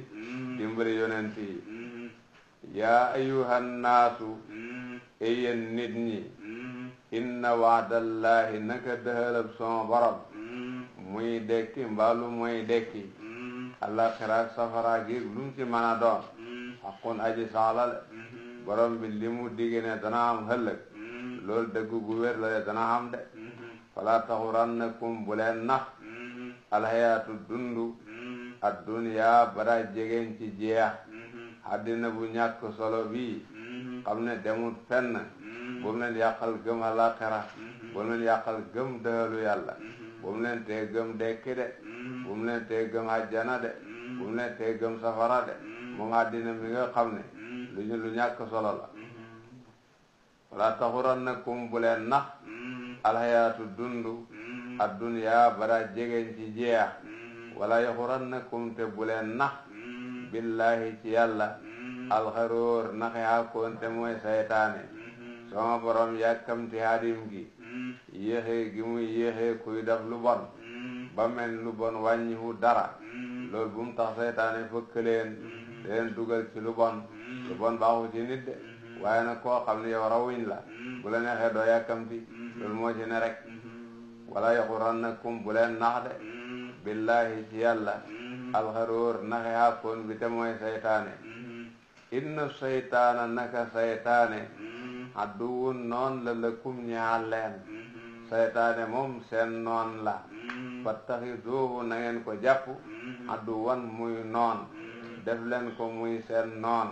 dimbali yonent yi yaa ayyuhan naasu yéen nit ñi inna waadallahi naka dëhalab sama borom muy dekki mbaalu muy dekki alaxira safara gi lum ci mën a doon xaqun aji saxla le borom bi li mu digge ne dana am ëllëg loolu dëggu gu wér la dana am de fala taxurannakum bu leen nax alxayaatu dundu adduniya bara jegeen ci jeex àddina bu ñàkk solo bii xam ne demut fenn bu mu leen yàqal gëm alaxira bu mu leen yàqal gëm dëhalu yàlla bu mu leen tee gëm dekki de bu mu leen tee gëm àjjana de bu mu leen tee gëm safara de moom àddina mi nga xam ne lu ñàkk solo la wala taxurannakum bu leen nax alxayaatu dundu adduniya bara jegeñ ci jeex wala yaxurannakum te bu leen nax billahi ci yàlla alxaruur naxe xàkkoon te mooy saytaane sama borom yàkkamti hadim gi yéexee gi muy yéexee kuy def lu bon ba mel lu bon wàññiwu dara loolu bu mu tax saytaane fëkk leen dugal ci lu bon baaxu ci nit de waaye nag koo xam ne yow rawuñ la bu la neexee doo yàkkamti loolu moo ci ne rek wala yaxurannakum bu leen nax de billahi ci yàlla alxaruur naxe xàkkoon bi te mooy saytaane inna saytaana naka saytaane aduwun noon la lakum ñaal leen saytaane moom seen noon la fattaxiduuhu na ngeen ko jàpp aduwan muy noon def leen ko muy seen noon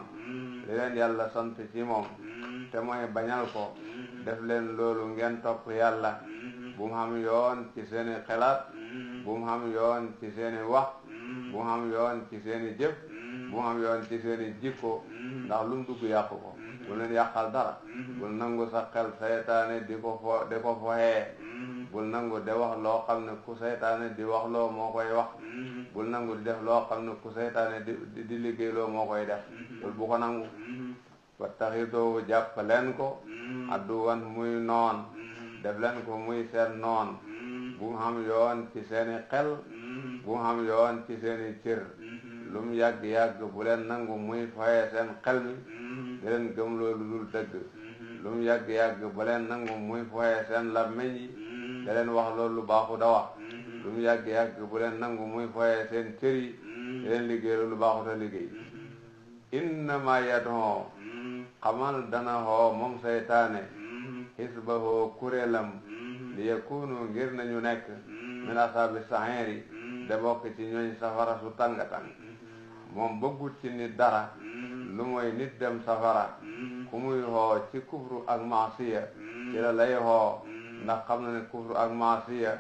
li leen yàlla sant ci moom te mooy bañal ko def leen loolu ngeen topp yàlla bu mu xam yoon ci seeni xelaat bu mu xam yoon ci seeni wax bu mu xam yoon ci seeni jëf bu mu xam yoon ci seeni jikko ndax lu mu dugg yàqu ko bu leen yàqal dara bul nangu sa xel saytaane di ko foxee bul nangu de wax loo xam ne ku saytaane di wax loo moo koy wax bul nangu di def loo xam ne ku saytaane di liggéey loo moo koy def loolu bu ko nangu fattaxidoo jàpp leen ko adduwan muy noon def leen ko muy seen noon bu mu xam yoon ci seeni xel bu mu xam yoon ci seeni cër lu mu yàgg-yàgg bu leen nangu muy fayee seen xel mi di leen gëm loolu dul dëgg lu mu yàgg-yàgg bu leen nangu muy fayee seen làmmiñ yi da leen wax loolu lu baaxu da wax lu mu yàgg-yàgg bu leen nangu muy fayee seen cër yi di leen liggéey loolu baaxu da liggéey innama yad'u xamal dana hoo moom saytaane xisbahoo kuréelam li yakunu ngir nañu nekk min asaabi saxiiri da bokk ci ñooñ safara su tàng-tàng moom bëggut ci nit dara lu mooy nit dem safara ku muy hoo ci kufru ak maasiya ci la lay hoo ndax xam na ne kufru ak maasiya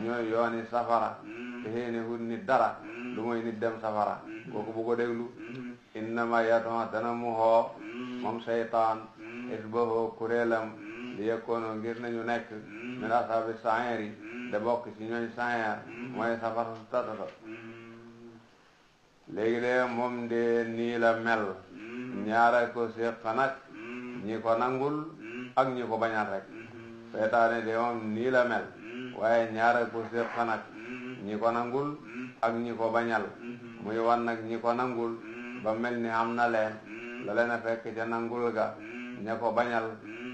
ñooy yooni safara te xéene hut nit dara lu mooy nit dem safara kooku bu ko déglu innama yad'u dana mu hoo moom seytaan xisbahoo kuréelam li yekkoonoo ngir nañu nekk min asaabi sa'iiri da bokk ci ñooñ sa'iir mooy safara su tatata léegi de moom de nii la mel ñaara ko séq nag ñi ko nangul ak ñi ko bañal rek seytaane de moom nii la mel waaye ñaara ko séq nag ñi ko nangul ak ñi ko bañal muy wan nag ñi ko nangul ba mel ni am na leen la leen a fekk ca nangul ga ña ko bañal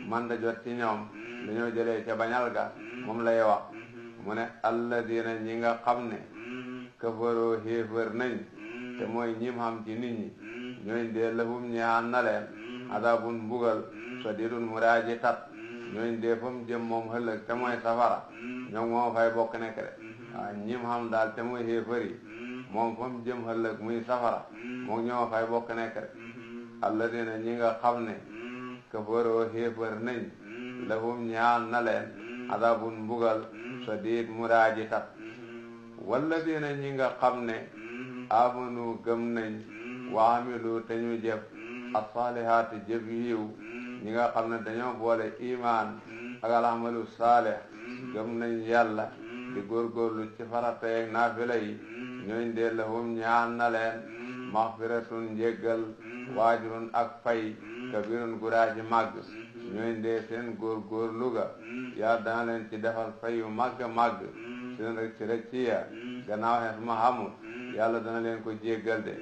man da jot ci ñoom dañoo jëlee ca bañal ga moom lay wax mu ne alladina ñi nga xam ne kafaroo xéefër nañ te mooy ñim xam ci nit ñi ñooñ dee lahum ñaan na leen adabun mbugal sadidun muraaji tat ñooñ dee fa mu jëm moom ëllëg te mooy safara ñoom moo fay bokk nekk de waaw ñim xam daal te mooy xéefër yi moom fa mu jëm ëllëg muy safara moom ñoo fay bokk nekk de alladina ñi nga xam ne kafaroo xéefër nañ lahum ñaan na leen adabun mbugal sadid muraaji tat walladina ñi nga xam ne amanu gëm nañ wa amilu te ñu jëf as-saalihaati jëf yiw ñi nga xam ne dañoo boole imaan ak al-amalu saalih gëm nañ yàlla di góorgóorlu ci farata yeeg naafila yi ñooñ dee lahum ñaan na leen maxfiratun njéggal waajurun ak fay kabirun guraaji màgg ñooñ dee seen góorgóorlu ga yaa dana leen ci defal fay yu màgg màgg seen rëcc ci ya gannaaw xes ma xamut yàlla dana leen ko jéggal de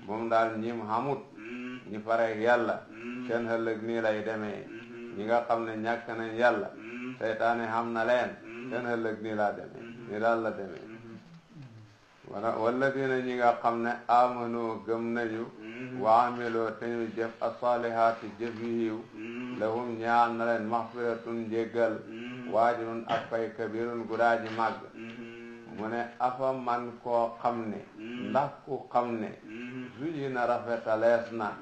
moom daal ñim xamut ñi fareek yàlla seen ëllëg nii lay demee ñi nga xam ne ñàkk nañ yàlla seytaane xam na leen seen ëllëg nii laa demee nii daal la demee walladina ñi nga xam ne amanu gëm nañu wa amiloo te ñu jëf as-saalihaati jëf yu yiw lahum ñaan na leen maxfiratun njéggal waajurun ak fay kabirun gudaaji màgg mu ne afa man koo xam ne ndax ku xam ne zuyi na rafetalees na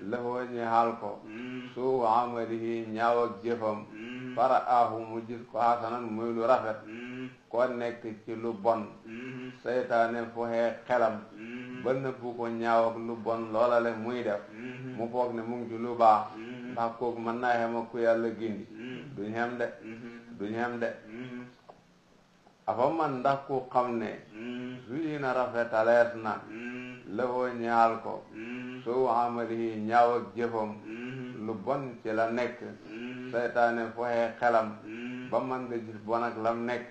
lahoo ñeexal ko suu amalihi ñaaw ak jëfam fara ahu mu gis ko hasanan muy lu rafet ko nekk ci lu bon seytaane foxee xelam ba nëbbu ko ñaaw ak lu bon loola le muy def mu foog ne mu ngi ci lu baax ndax kooku mën naa xem ak ku yàlla gindi duñ xem de afa man ndax ku xam ne suyi na rafetalees na lawoo ñaal ko suu amalihi ñaaw ak jëfam lu bon ci la nekk seytaane foxee xelam ba man nga gis bon ak lam nekk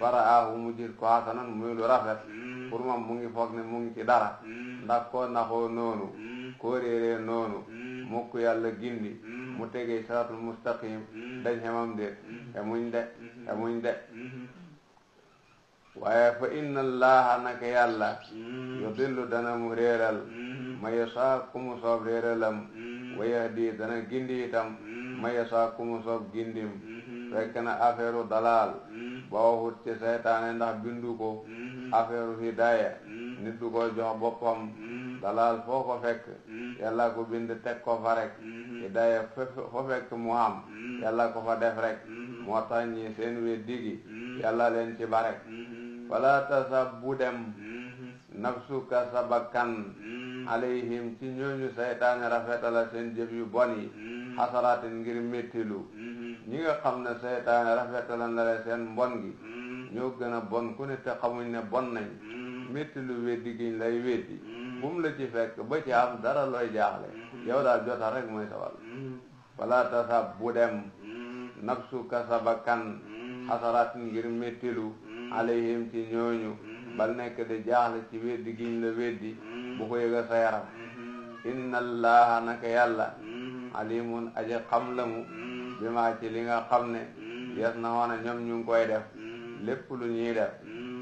faraahu mu gis ko hasanan muy lu rafet pour moom mu ngi foog ne mu ngi ci dara ndax koo naxoo noonu koo réeree noonu mukk yàlla gindi mu tegee siratul mustaqim dañ xemam déet xemuñ de waaye fa inna allaha naka yàlla yudillu dana mu réeral ma yasa ku mu soob réeralam wa yahdi dana gindi itam ma yasa ku mu soob gindim fekk na affaire dalaal ba waxut ci seytaane ndax bindu ko affaire hidaya nit du ko jox boppam dalaal foo ko fekk yàlla ko bind teg ko fa rek hidaya foo fekk mu am yàlla ko fa def rek moo tax ñi seen weddi gi yàlla leen ci barek wala tasab bu dem nafsuka sa bakkan alayhim ci ñooñu seytaane rafetala seen jëf yu bon yi xasaraatin ngir méttilu ñi nga xam ne seytaane rafetala na la seen mbon gi ñoo gën a bon ku ne te xamuñ ne bon nañ méttilu weddi giñ lay weddi bu mu la ci fekk ba ci am dara looy jaaxle yow daal jotal rek mooy sawal wala tasab bu dem nafsuka sa bakkan xasaraatin ngir méttilu alayhim ci ñooñu bal nekk de jaaxle ci weddi giñ la weddi bu ko yëga sa yaram inna allaha naka yàlla alimun aja xam la mu bi maa ci li nga xam ne yes na woona ñoom ñu ngi koy def lépp lu ñuy def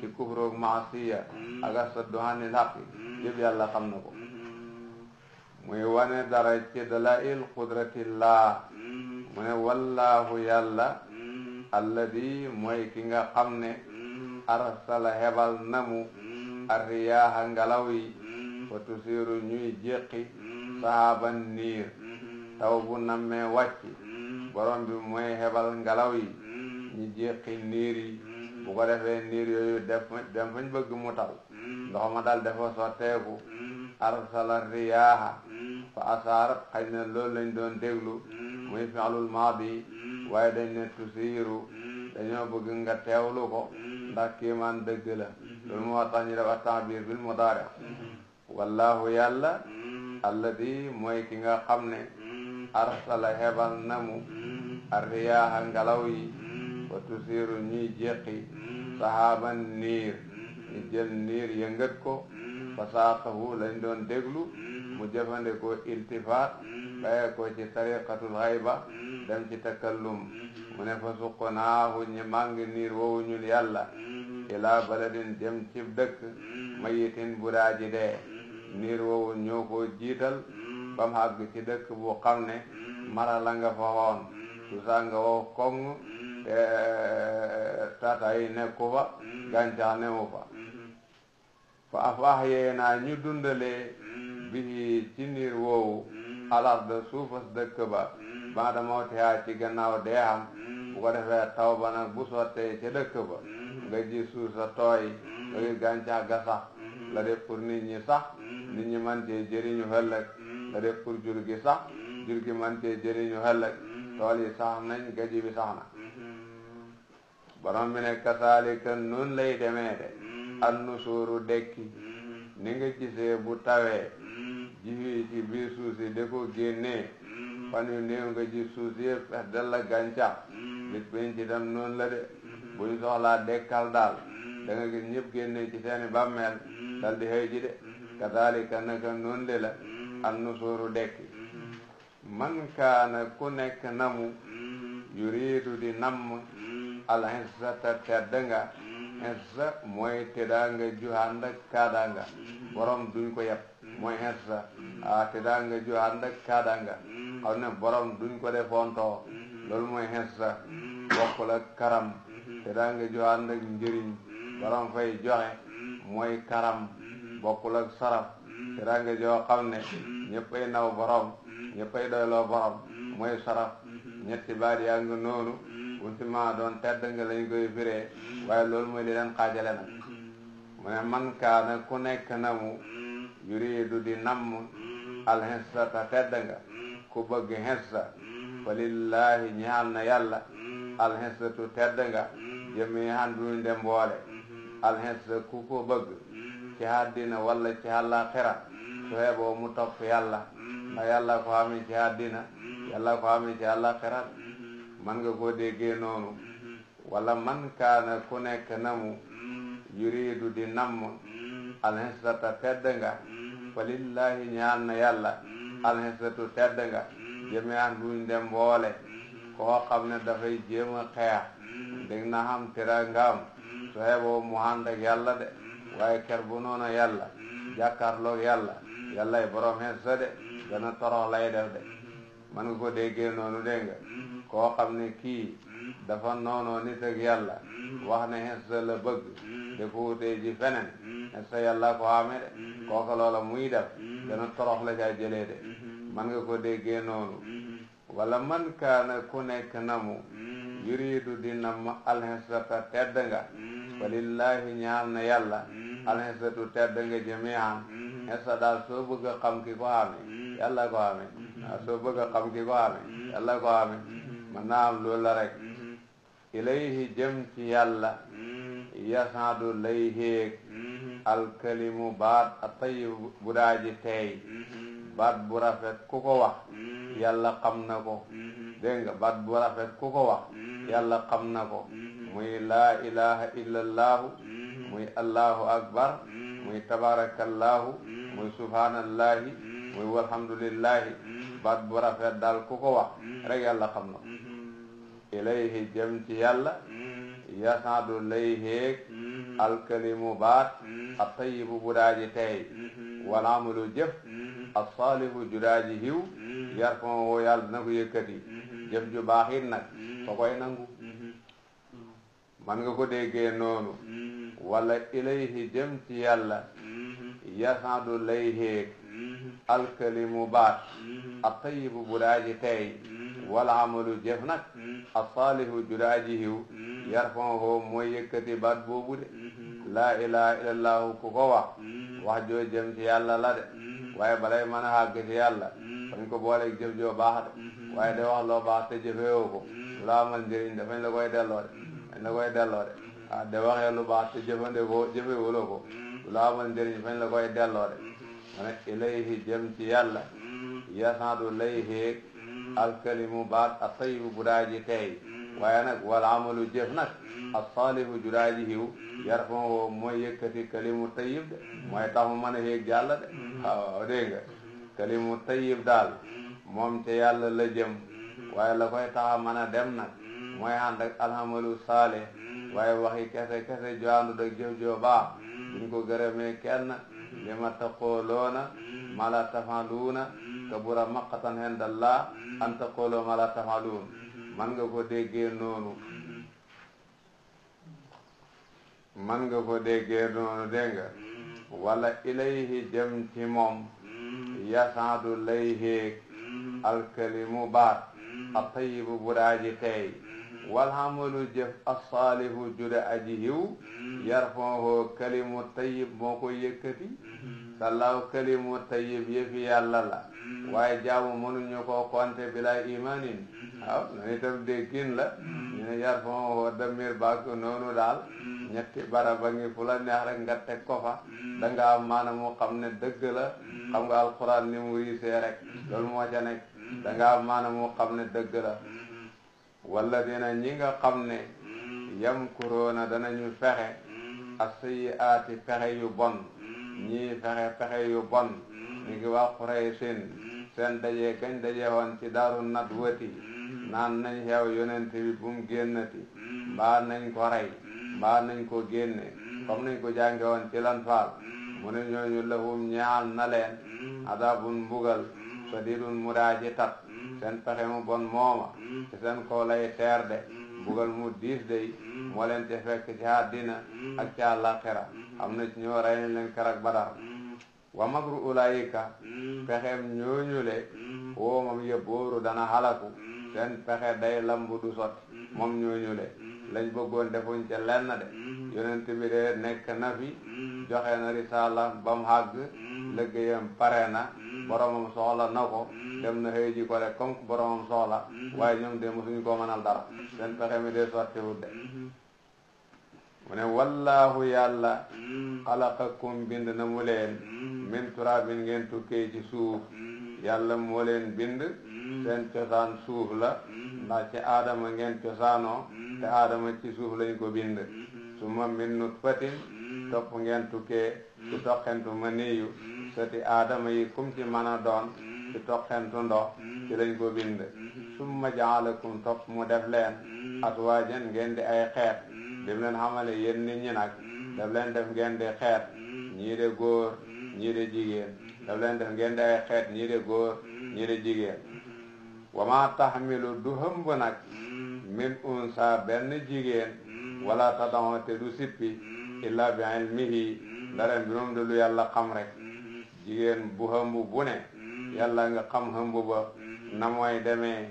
ci kufroog maasiya ak asaddu anil haqi yëpp yàlla xam na ko muy wane dara ci dalail qudratillah mu ne wallahu yàlla alladi mooy ki nga xam ne arsala hebal namu arriyaaha ngelaw yi fa tusiru ñuy jéqi sahaban niir taw bu nammee wàcc borom bi mooy hebal ngelaw yi ñu jéqi niir yi bu ko defee niir yooyu dem fañ bëgg mu taw ndox ma dal dafa sotteeku arsala riyaaha fa asaarat xëy na loolu lañ doon déglu muy fi'lul maadi waaye dañ ne tusiru dañoo bëgg nga teewlu ko ndax kéemaan dëgg la loolu moo tax ñu def at-ta'bir bil mudaari wallahu yàlla alladi mooy ki nga xam ne arsala hebal namu arriyaaha ngelaw yi wa tusiru ñuy jéqi sahaban niir ñu jël niir yëngat ko fa saaqahu lañ doon déglu mu jëfandikoo iltifaat baye ko ci tariqatul xayba dem ci takallum mu ne fa suqnaahu ñi màng niir woowu ñun yàlla ilaa baladin jëm ci dëkk mayitin bu daaji dee niir woowu ñoo ko jiital ba mu àgg ci dëkk bu xam ne mara la nga fa xoon tusaa nga wow koŋ te tata yi nekku fa gàncax newu fa ahyayna ñu dundalee bi ci niir woowu alarda suufas dëkk ba baada mawtihaa ci gannaaw dee xam bu ko defee taw ba nag bu sottee ca dëkk ba nga ji suuf sa tooy nga gis gàncax ga sax la def pour nit ñi sax nit ñi man cee jëriñu ëllëg la def pour jur gi sax jur gi man cee jëriñu ëllëg tool yi sax nañ gaji bi sax na borom bi ne kasaalika noonu lay demee de an nusuuru dekki ni nga gisee bu tawee jiwi ci biir suuf si da ko génnee fan yu néew nga ji suuf si yëpp fex del la gàncax bis bañ ci dem noonu la de buñ soxlaa dekkal daal da nga gis ñëpp génnee ci seeni bàmmeel dal di xëy ji de kadaalika naka noonu le la an nusuuru dekki man kaana ku nekk namu yuriidu di namm al izzata tedd nga izza mooy teddaanga ju ànd ak kaadaanga borom duñ ko yeb mooy izza teddaanga ju ànd ak kaadaanga xam ne borom duñ ko defontoo loolu mooy izza bokkul ak karam teddaanga ju ànd ak njëriñ borom fay joxe mooy karam bokkul ak saraf teddaanga joo xam ne ñëppay naw borom ñëppay doyloo borom mooy saraf ñetti baat yaa ngi noonu ultima doon tedd nga lañ koy firee waaye loolu mooy li leen xaajale nag mu ne man kaana ku nekk na mu yuriidu di namm al hissata tedd nga ku bëgg hissa fa lillahi ñaal na yàlla al hissatu tedd nga jamiihan duñ de mboole al hissa ku ko bëgg ci àddina walla ci àllaaxira su heeboo mu topp yàlla ndax yàlla ko amee ci àddina yàlla ko amee ci àllaaxira man nga koo déggee noonu wala man kaana ku nekk na mu yuriidu di namm alxisata tedd nga fa lillahi ñaan na yàlla alxisatu tedd nga jami'an buñ dem mboole koo xam ne dafay jéem a xeex dégg na xam tira ngaam su heeboo mu ànd ak yàlla de waaye ker bu noona yàlla jàkkaarloog yàlla yàllay borom xissa de gën a torox lay def de man nga ko déggee noonu dégg nga koo xam ne kii dafa noonoo nit ak yàlla wax ne xissa la bëgg de ko wutee ji feneen xissa yàlla ko xamee de kooka loola muy def gën a torox la caa jëlee de man nga ko déggee noonu wala man kaana ku nekk namu yuriidu di nam alxisata tedd nga walillahi ñaal na yàlla alxisatu tedd nga jami'an xissa daal soo bëgg a xam ki ko xamee yàlla ko xamee waaw soo bëgg a xam ki ko xamee yàlla ko xamee mën naa am loolu la rek ilayhi jëm ci yàlla yasaadu lay héeg alkalimu baat a tayyib bu daaji teey baat bu rafet ku ko wax yàlla xam na ko dégg nga baat bu rafet ku ko wax yàlla xam na ko muy laa ilaha illa allaahu muy allahu akbar muy tabarakallahu muy subhanallahi muy walhamdulillahi baat bu rafet daal ku ko wax rek yàlla xam na ko ilayhi jëm ci yàlla yasaadu lay héeg alkalimu baat a tayibu bu daaji teey wal amalu jëf as-saalihu ju daaji hiw yar ko woo yàlla dina ko yëkkati jëf ju baax it nag fa koy nangu man nga ko déggee noonu wala ilayhi jëm ci yàlla yasaadu lay héeg alkalimu baat a tayibu bu daaji teey wal amalu jëf nag as-saalihu ju daaji hiw yar ko mooy yëkkati baat boobu de laa ilaha illallahu ku ko wax joo jëm ci yàlla la de waaye balay mën a àgg ci yàlla fañ ko booleeg jëf joo baax de waaye de wax loo baax te jëfeewoo ko lu la amal njëriñ de fañ la koy delloo de fañ la koy delloo de waaw de waxee lu baax te jëfewuloo ko lu la amal njëriñ fañ la koy delloo de ma ne ilayhi jëm ci yàlla yasaadu lay héeg alkalimu baat a tayibu bu daaji teey waaye nag wal amalu jëf nag as-saalihu ju daaji hiw yar fa woo mooy yëkkati kalimu tayyib de mooy tax mu mën a yéeg yàlla de waaw dégg nga kalimu tayyib daal moom ca yàlla la jëm waaye la koy tax a mën a dem nag mooy ànd ak alhamalu saalih waaye waxi kese jo àndut ak jëf joo baax duñ ko gërëmee kenn li ma taqooloona ma la tafaluuna kabura maqatan indallah an taqooloo ma la tafaluun man nga ko déggee noonu dégg nga wala ilayhi jëm ci moom yasaadu lay héeg alkalimu baat a tayibu bu daaji teey walhamalu jëf as-saalihu jude aji hiw yarfoohoo kalimu tayib moo ko yëkkati sallaaw kalimu tayib yëfi yàlla la waaye jaamu mënuñu koo konte bila imanin waaw noonu itam déggin la ñu ne yarfoohoo damir baag noonu daal ñetti baraba ngi fu la neex rek nga teg ko fa danga am maana mu xam ne dëgg la xam nga alquran ni mu riisee rek loolu moo ca nekk danga am maana mu xam ne dëgg la wala dina ñi nga xam ne yamkuroona danañu fexe as-sayyi'aati pexe yu bon ñii fexe pexe yu bon ñu ngi wax Quraysin seen daje gañ daje woon ci daaru nadwati naan nañ xew yonent bi bu mu génnati mbaa nañ ko rey mbaa nañ ko génne comme nañ ko jànge woon ci lan faal mu ne ñooñu lahum ñaal na leen adabun mbugal sadidun muraaji tat seen pexe mu bon mooma ci seen kaw lay teer de mbugal mu diis de moo leen ci fekk ci àddina ak ci àllaaxira am na ci ñoo rey nañ leen keroog Badar wa magru ulaayika pexem ñooñule woo moom yëbbooru dana halaku seen pexe day lambu du sot moom ñooñule lañ bëggoon defuñ ca lenn de yonent bi de nekk na fi joxe na risaala ba mu àgg liggéeyam pare na boromam soxla na ko dem na xëy ji ko rek comme boromam soxla waaye ñoom de mosuñu ko mënal dara seen pexe mi de sottiwut de mu ne wallaahu yàlla xalaqakum bind na mu leen min turaabin ngeen tukkee ci suuf yàlla moo leen bind seen cosaan suuf la ndax ci aadama ngeen cosaanoo te aadama ci suuf lañ ko bind summa min nutfatin topp ngeen tukkee ci toqentu maniyu soti aadama yi kum ci mën a doon ci toqentu ndox ci lañ ko bind summa jaalakum topp mu def leen aswaajan ngeen di ay xeet dim leen xamale yéen nit ñi nag daf leen def ngeen di xeet ñii de góor ñii de jigéen daf leen def ngeen di ay xeet ñii de góor ñii de jigéen wa ma taxmilu du hëmb nag min unsa benn jigéen wala tadama te du sippi illa bi ilmihi ndare mbirum de lu yàlla xam rek jigéen bu hëmb bu ne yàlla nga xam hëmb ba na mooy demee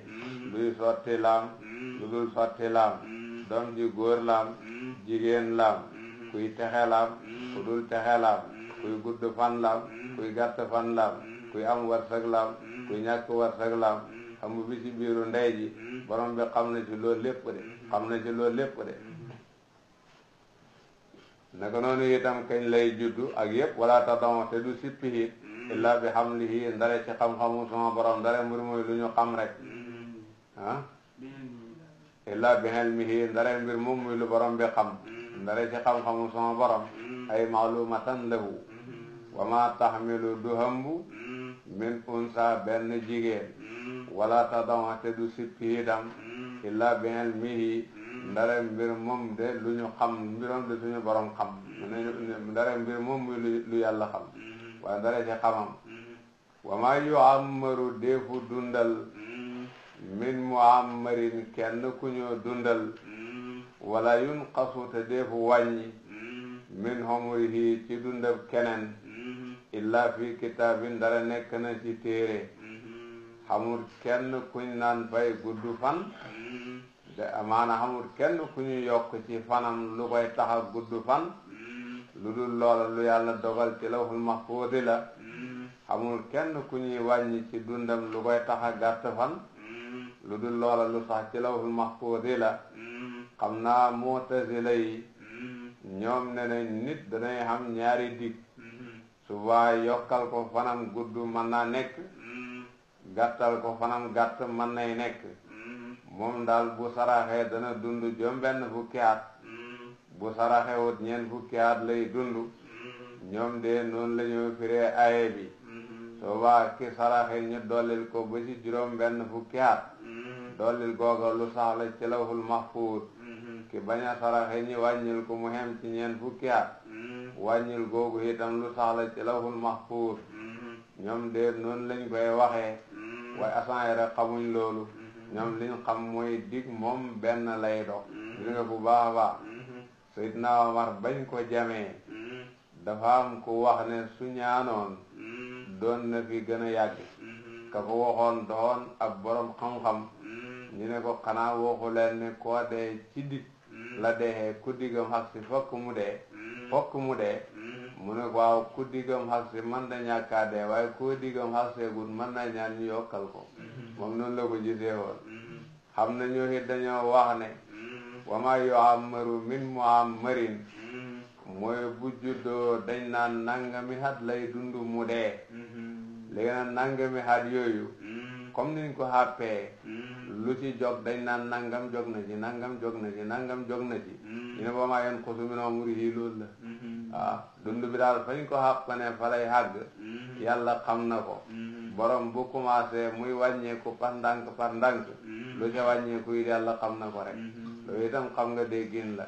luy sotti laam lu dul sotti laam doom ji góor laam jigéen laam kuy texe laam ku dul texe laam kuy gudd fan laam kuy gàtt fan laam kuy am warsak laam kuy ñàkk warsak laam xamu bi ci biiru ndey ji borom bi xam na ci loolu lépp de xam na ci loolu lépp de naka noonu itam kañ lay juddu ak yëpp wala tadama te du sippi it illa bi hamlihi ndare ci xam-xamu sama borom ndare mbir mooy lu ñu xam rek ah illa bi ilmihi ndare mbir moom muy lu borom bi xam ndare ci xam-xamu sama borom ay maalumatan lahu wa ma taxmilu du hëmbu min unsa benn jigéen wala tadama te du sippi itam illa bi ilmihi ndare mbir moom de lu ñu xam mbirom de suñu borom xam ndare mbir moom muy lu yàlla xam waaye ndare ci xamam wa ma yuammaru deefu dundal min muammarin kenn ku ñoo dundal wala yunqasu te deefu wàññi min umrihi ci dundab keneen illa fi kitaabin ndare nekk na ci téere xamul kenn kuñ naan fay gudd fan de amaana xamul kenn ku ñu yokk ci fanam lu koy tax a gudd fan lu dul loola lu yàlla dogal ci lawhul mahfuudi la xamul kenn ku ñuy wàññi ci dundam lu koy tax a gàtt fan lu dul loola lu sax ci lawhul mahfuudi la xam naa mu'tazila yi ñoom ne nañ nit danay xam ñaari dig subaa yokkal ko fanam gudd mën naa nekk gàttal ko fanam gàtt mën nay nekk moom daal bu saraxee dana dund juróom-benn fukki at bu saraxewut ñeent fukki at lay dund ñoom de noonu la ñu firee aye bi soobaa ki saraxe ñu dollil ko ba ci juróom-benn fukki at dollil googa lu sax la ci lawhul mahfuuz ki bañ a saraxe ñi wàññil ko mu xem ci ñeent fukki at wàññil googu itam lu sax la ci lawhul mahfuuz ñoom de noonu lañ koy waxee waaye asan rek xamuñ loolu ñoom liñ xam mooy dig moom benn lay dox li nga bu baax a baax Seydina Omar bañ ko jamee dafa am ku wax ne su ñaanoon doon na fi gën a yàgg ka ko waxoon doon ab borom xam-xam ñu ne ko xanaa waxu leen ne koo dee ci dig la deexee ku diggam xag si fokk mu dee mu ne ko waaw ku diggam xag si mën na ñàkkaa dee waaye koo diggam xag seegul mën na ñaan ñu yokkal ko moom noonu la ko gisee woon xam na ñoo it dañoo wax ne wa ma yuammaru min muammarin mooy bu juddoo dañ naan nangami at lay dund mu dee léegi nag nangami at yooyu comme niñ ko xàppee lu ci jog dañ naan nangam jog na ci nangam jog na ci nangam jog na ci ñu ne ba maa yoon xusu min umrihi loolu la waaw dund bi daal fañ ko xàpp ne fa lay xàgg yàlla xam na ko borom bu commencé muy wàññeeku par ndànk lu ca wàññeeku yi yàlla xam na ko rek loolu itam xam nga déggin la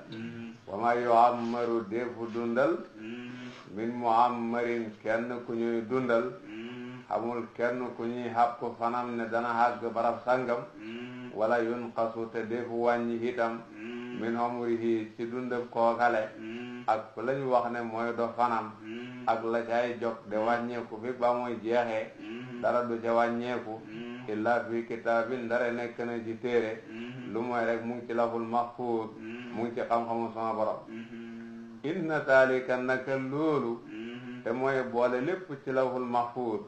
wa ma yuammaru deefu dundal min muammarin kenn ku ñuy dundal xamul kenn ku ñuy xàpp fanam ne dana xàgg barab sàngam wala yunqasu te defu wàññi itam min umrihi ci dundab kookale ak fa lañu wax ne mooy do fanam ak la cay jog de wàññeeku fi ba muy jeexee dara du ca wàññeeku illa fi kitaabin ndare nekk na ci téere lu mooy rek mu ngi ci lawhul mahfuuz mu ngi ci xam-xamu sama borom inna zaalika naka loolu te mooy boole lépp ci lawhul mahfuuz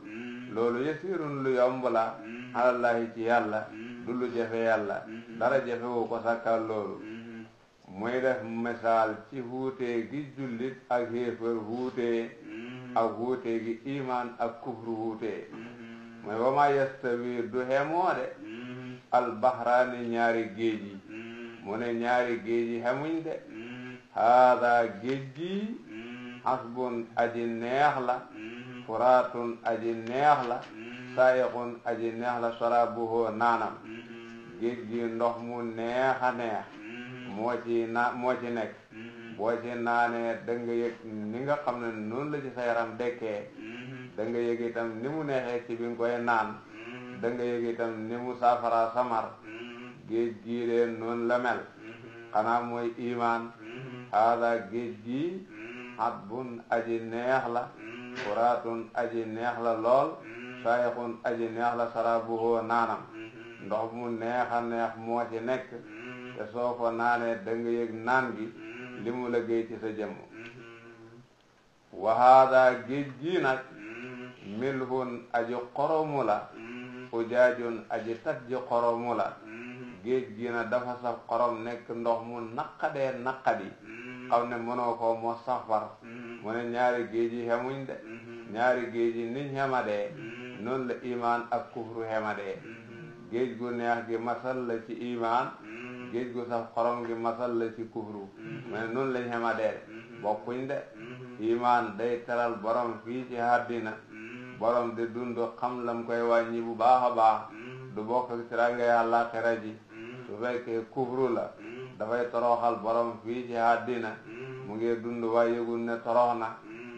loolu yasiirun lu yomb la alallahi ci yàlla du lu jafe yàlla dara jafewu ko sàkkal loolu muy def misaal ci wuute gi jullit ak xéefar wuute ak wuute gi iman ak kufru wuute mooy wa ma yastawi du xemoo de albahraani ñaari géej yi mu ne ñaari géej yi xemuñ de haada géej gi hasbun aji neex la furaatun aji neex la saayiqun aji neex la sarabuhu naanam géej gi ndox mu neex a neex moo ci nekk boo ci naanee da nga yëg ni nga xam ne noonu la ci sa yaram dekkee da nga yëg itam ni mu neexee ci bi nga koy naan da nga yëg itam ni mu saafara samar géej gii de noonu la mel xanaa mooy iman haada géej gi hadbun aji neex la furaatun aji neex la lool saayixun aji neex la sarabuhu naanam ndox mu neex a neex moo ci nekk te soo ko naanee da nga yëg naan gi li mu liggéey ci sa jëmm wa haada géej gi nag milhun aji xoromu la ujaajun aji tat ji xoromu la géej gi na dafa saf xorom nekk ndox mu naqadee naqadi xam ne mënoo ko moo safar mu ne ñaari géej yi xemuñ de ñaari géej yi niñ xemadee noonu la iman ak kufru xemadee géej gu neex gi masal la ci iman géej gu saf xorom gi masal la ci kufru mais noonu lañ xemadee bokkuñ de iman day teral borom fii ci àddina borom di dund xam lam koy wàññi bu baax a baax du bokk ak teraanga àllaaxira ji su fekkee kufru la dafay toroxal borom fii ci àddina mu ngi dund waaye yëgul ne torox na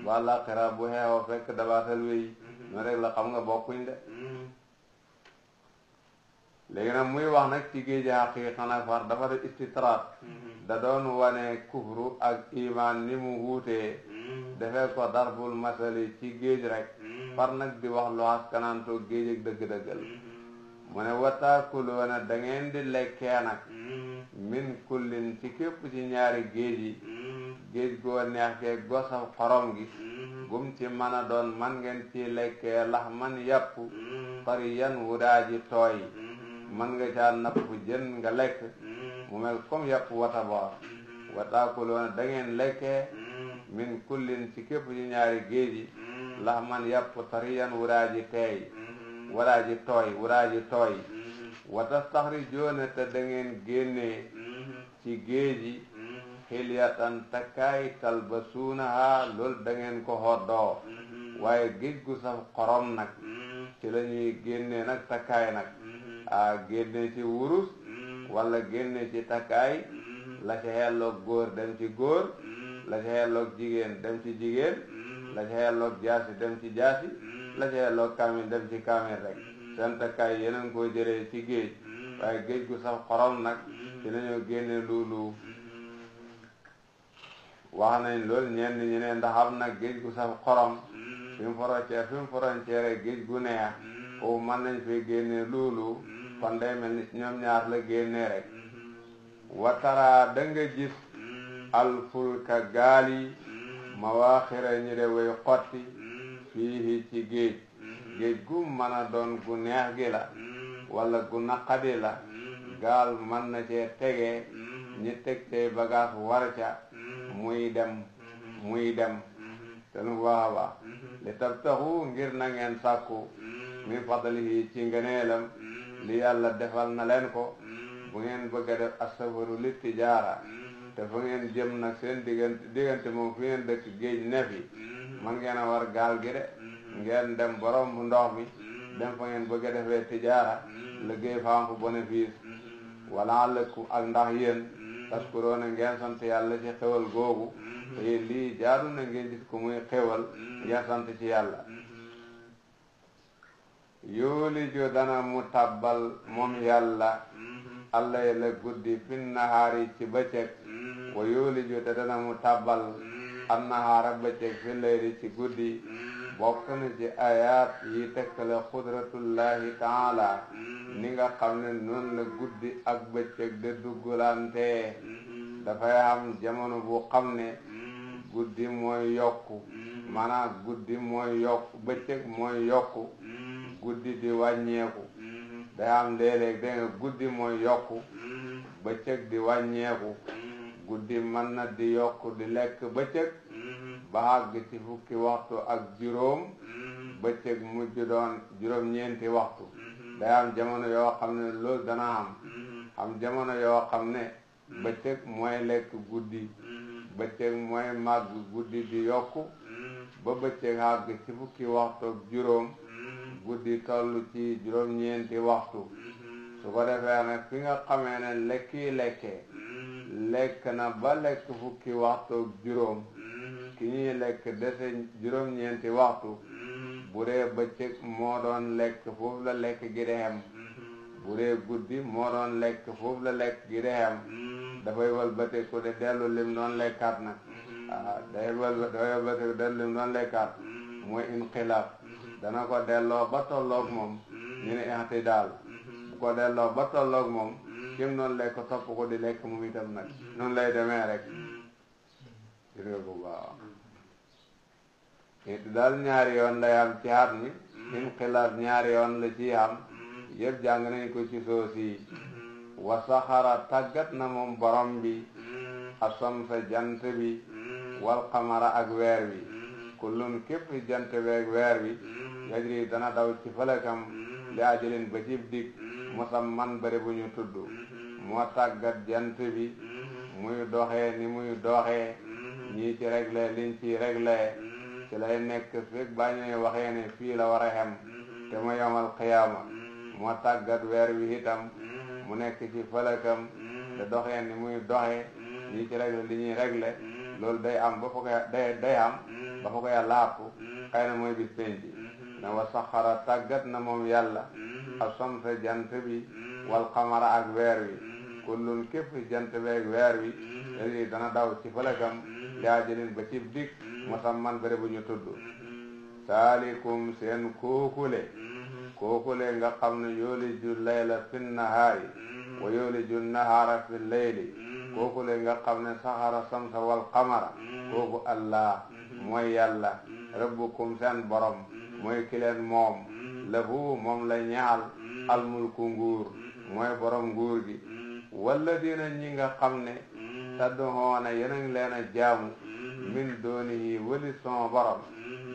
ba àllaaxira bu xeexoo fekk dabaatal wéy noonu rek la xam nga bokkuñ de léegi nag muy wax nag ci géej xaqiiqa nag far dafa def istitraat da doon wane kufru ak iman ni mu wuutee defee ko darbul masali ci géej rek far nag di wax lu askanantoo géej ak dëgg-dëggal mu ne wataakuloona da ngeen di lekkee nag min kullin ci képp ci ñaari géej yi géej goo neex ke gosal xorom gi gum ci mën a doon man ngeen ci lekkee lax man yàpp tariyan wudaaji tooy man nga caa napp jën nga lekk mu mel comme yàpp wata boor wataakuloona da ngeen lekkee min kullin ci képp ci ñaari géej yi lax man yàpp tariyan wudaaji teey wudaaji tooy watastaxrijoona te da ngeen génnee ci géej yi xilyatan takkaay talbasuunaha loolu da ngeen ko xoddoo waaye géej gu saf xorom nag ci la ñuy génnee nag takkaay nag génne ci wurus wala génne ci takkaay la ci xelloog góor dem ci góor la ci xelloog jigéen dem ci jigéen la ci xelloog jaasi dem ci jaasi la ci xelloog kaamil dem ci kaamil rek seen takkaay yeneen koo jëlee ci géej waaye géej gu saf xorom nag ci lañoo génne luulu wax nañ loolu ñenn ñi ne ndax am nag géej gu saf xorom fi mu frontière géej gu neex foofu mën nañ fi génne luulu kon day mel ni ñoom ñaar la génne rek watara da nga gis alfulka gaal yi mawaaxira ñi de way xotti fii ci géej gu mën a doon gu neex gi la wala gu naqadi la gaal mën na cee tegee ñi teg cay bagage war ca muy dem te nu baax a baax li tabtaxu ngir na ngeen sàkku min fadlihi ci ngëneelam li yàlla defal na leen ko bu ngeen bëgg a def asafaru li tijaara te fa ngeen jëm nag seen diggante moom fi ngeen dëkk géej ne fi man ngeen a war gaal gi de ngeen dem borom bu ndox mi dem fa ngeen bëgg a defee tijaara liggéey fa am fu bénéfice wala lëkku ak ndax yéen taskuroona ngeen sant yàlla ci xewal googu te lii jaadu na ngeen gis ko muy xewal ngeen sant ci yàlla yooliju dana mu tabbal moom yàlla allay la guddi fin nahaari ci bëccëg wa yooliju te dana mu tabbal an nahaara bëccëg fi layli ci guddi bokk na ci ayaat yi tekkale xudratullahi taala ni nga xam ne noonu la guddi ak bëccëg de duggulante dafay am jamono bu xam ne guddi mooy yokku maanaam guddi mooy yokku bëccëg mooy yokku guddi di wàññeeku day am léeg-léeg da nga guddi mooy yokku bëccëg di wàññeeku guddi mën na di yokk di lekk bëccëg ba àgg ci fukki waxtu ak juróom bëccëg mujj doon juróom-ñeenti waxtu day am jamono yoo xam ne loolu dana am jamono yoo xam ne bëccëg mooy lekk guddi bëccëg mooy màgg guddi di yokku ba bëccëg àgg ci fukki waxtu ak juróom guddi toll ci juróom-ñeenti waxtu su ko defee nag fi nga xamee ne lekk na ba lekk fukki waxtu ak juróom ki ñuy lekk dese juróom-ñeenti waxtu bu dee bëccëg moo doon lekk foofu la lekk gi de xem bu dee guddi moo doon lekk foofu la lekk gi de xem dafay walbate ko de dellu lim doon lekkaat nag dafay walbate ko dellu lim doon lekkaat mooy inqilaab dana ko delloo ba tolloog moom ñu ne i'tidaal bu ko delloo ba tolloog moom kim noonu lekk topp ko di lekk moom itam nag noonu lay demee rek gis nga bu baax i'tidaal ñaari yoon lay am ci at mi inqilaab ñaari yoon la ci am yëpp jàng nañ ko ci soosi wa saxara tàggat na moom borom bi asamsa jant bi wal qamara ak weer wi kullun képp jant beeg weer wi yajri dana daw ci falakam li ajalin ba cib dig musamman bari bu ñu tudd moo tàggat jant bi muy doxee ni muy doxee ñii ci réglé liñ ci réglé ci lay nekk fekk bañuy waxee ne fii la war a xem te mu yomal qiyaama moo tàggat weer wi itam mu nekk ci falakam te doxee ni muy doxee ñii ci réglé li ñuy réglé loolu day am ba fa ko day am ba fa ko yàlla àpp xëy na mooy bis penc na wa saxara tàggat na moom yàlla as-samsa jant bi wal qamara ak weer wi kullun képp jant beeg weer wi yéen dana daw ci falakam li ajalin ba ci dig musamman bari bu ñu tudd saalikum seen kookule nga xam ne yooliju layla fi nahaari wa yooliju nahaara fi layli kookule nga xam ne saxara samsa wal qamara kooku allah mooy yàlla rabbukum seen borom mooy kileen moom lahu moom la ñaal almulku nguur mooy borom nguur gi walladina ñi nga xam ne tadduhoona yéen a ngi leen a jaamu min doonihi wali son borom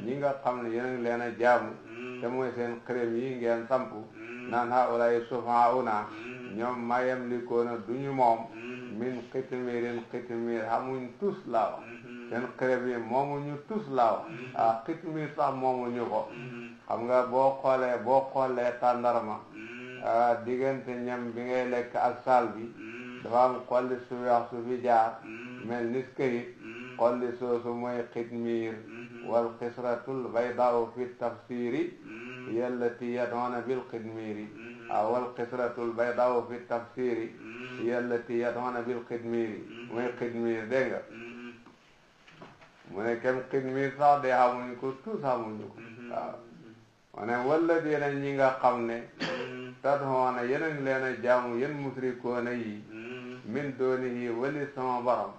ñi nga xam ne yéen a ngi leen a jaamu te mooy seen xërëm yi ngeen samp naan haulaay sufauna ñoom ma yamlikoona duñu moom min xitmirin xitmir xamuñ tus laaw seen xërëm yi moomuñu tus laaw xitmir sax moomuñu ko xam nga boo xoolee tàndarma diggante ñam bi ngay lekk ak saal bi dafa am xolli su weex su fi jaar mel nis këyit xolli soosu mooy xitmiir wal xisratul baydaau fi tafsiri yallati yadoona bil xitmiiri wal xisratul baydaau fi tafsiri yallati yadoona bil xitmiiri mooy xitmiir dégg nga mu ne kem xitmiir sax de xamuñ ko tous xamuñu ko waaw ma ne walla dina ñi nga xam ne tadhoona yéen a ngi leen a jaamu yéen musrikoona yi min doonihi wali sama borom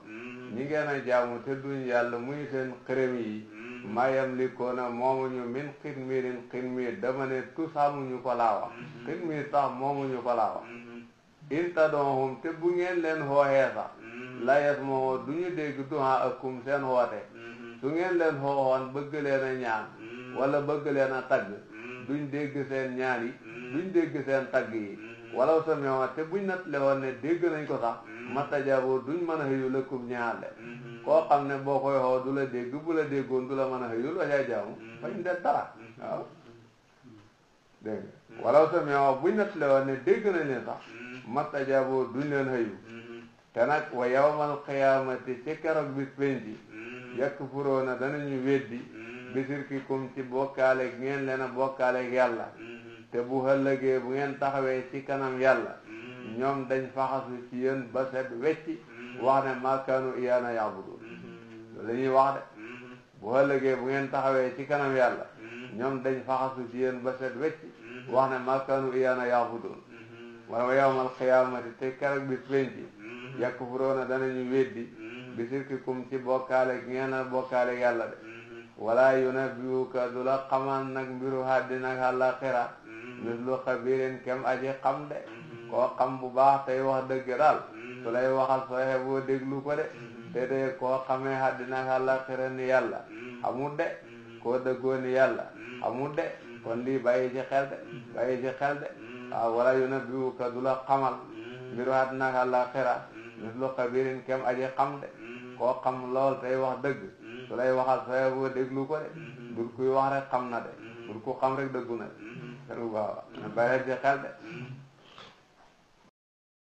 ñi ngeen a jaamu te duñ yàlla muy seen xërëm yi ma yamlikoona moomuñu min xitmiirin xitmiir dama ne tous xamuñu ko laa wax xitmiir sax moomuñu ko laa wax in tadoohum te bu ngeen leen xooxee sax la yasmaho duñu dégg duha akum seen xoote su ngeen leen xooxoon bëgg leen a ñaan wala bëgg leen a tagg duñ dégg seen ñaan yi duñ dégg seen tagg yi walaw sa meewa te buñ nat le woon ne dégg nañ ko sax matajaboo duñ mën a xëyu lëkkum ñaale koo xam ne boo koy xoo du la dégg bu la déggoon du la mën a xëyul wajaa jaamu fañ de dara waaw dégg nga walaw sa meewa buñ nat le woon ne dégg nañ leen sax matajaboo duñ leen xëyu te nag wa yawmal qiyaamati ci keroog bis penci yakfuruuna danañu weddi bisirkikum ci bokkaaleeg ngeen leen a bokkaaleeg yàlla te bu ëllëgee bu ngeen taxawee ci kanam yàlla ñoom dañ faxasu ci yéen ba set wecci wax ne maa kaanu iyaana ya'buduun loolu la ñuy wax de bu ëllëgee bu ngeen taxawee ci kanam yàlla ñoom dañ faxasu ci yéen ba set wecci wax ne maa kaanu iyaana ya'buduun wa yawmal qiyaamati te keroog bis penci yakfuruuna danañu weddi bisirkikum ci bokkaaleeg ngeen a bokkaaleeg yàlla de wala yunabbi'uka du la xamal nag mbiru àddina ak àllaaxira mislu xabiirin kem aji xam de koo xam bu baax tey wax dëgg daal su lay waxal soo xeboo déglu ko de te de koo xamee àddina ak àllaaxira ni yàlla amul de koo dëggoo ni yàlla amul de kon lii bàyyi ci xel de bàyyi ci xel de waaw wala yunabbi'uka du la xamal mbiru àddina ak àllaaxira mislu xabirin kem aji xam de koo xam lool tey wax dëgg su lay waxal soo xeboo déglu ko de bul kuy wax rek xam na de bul ku xam rek dëggu na de waaw bàyyi ci xel de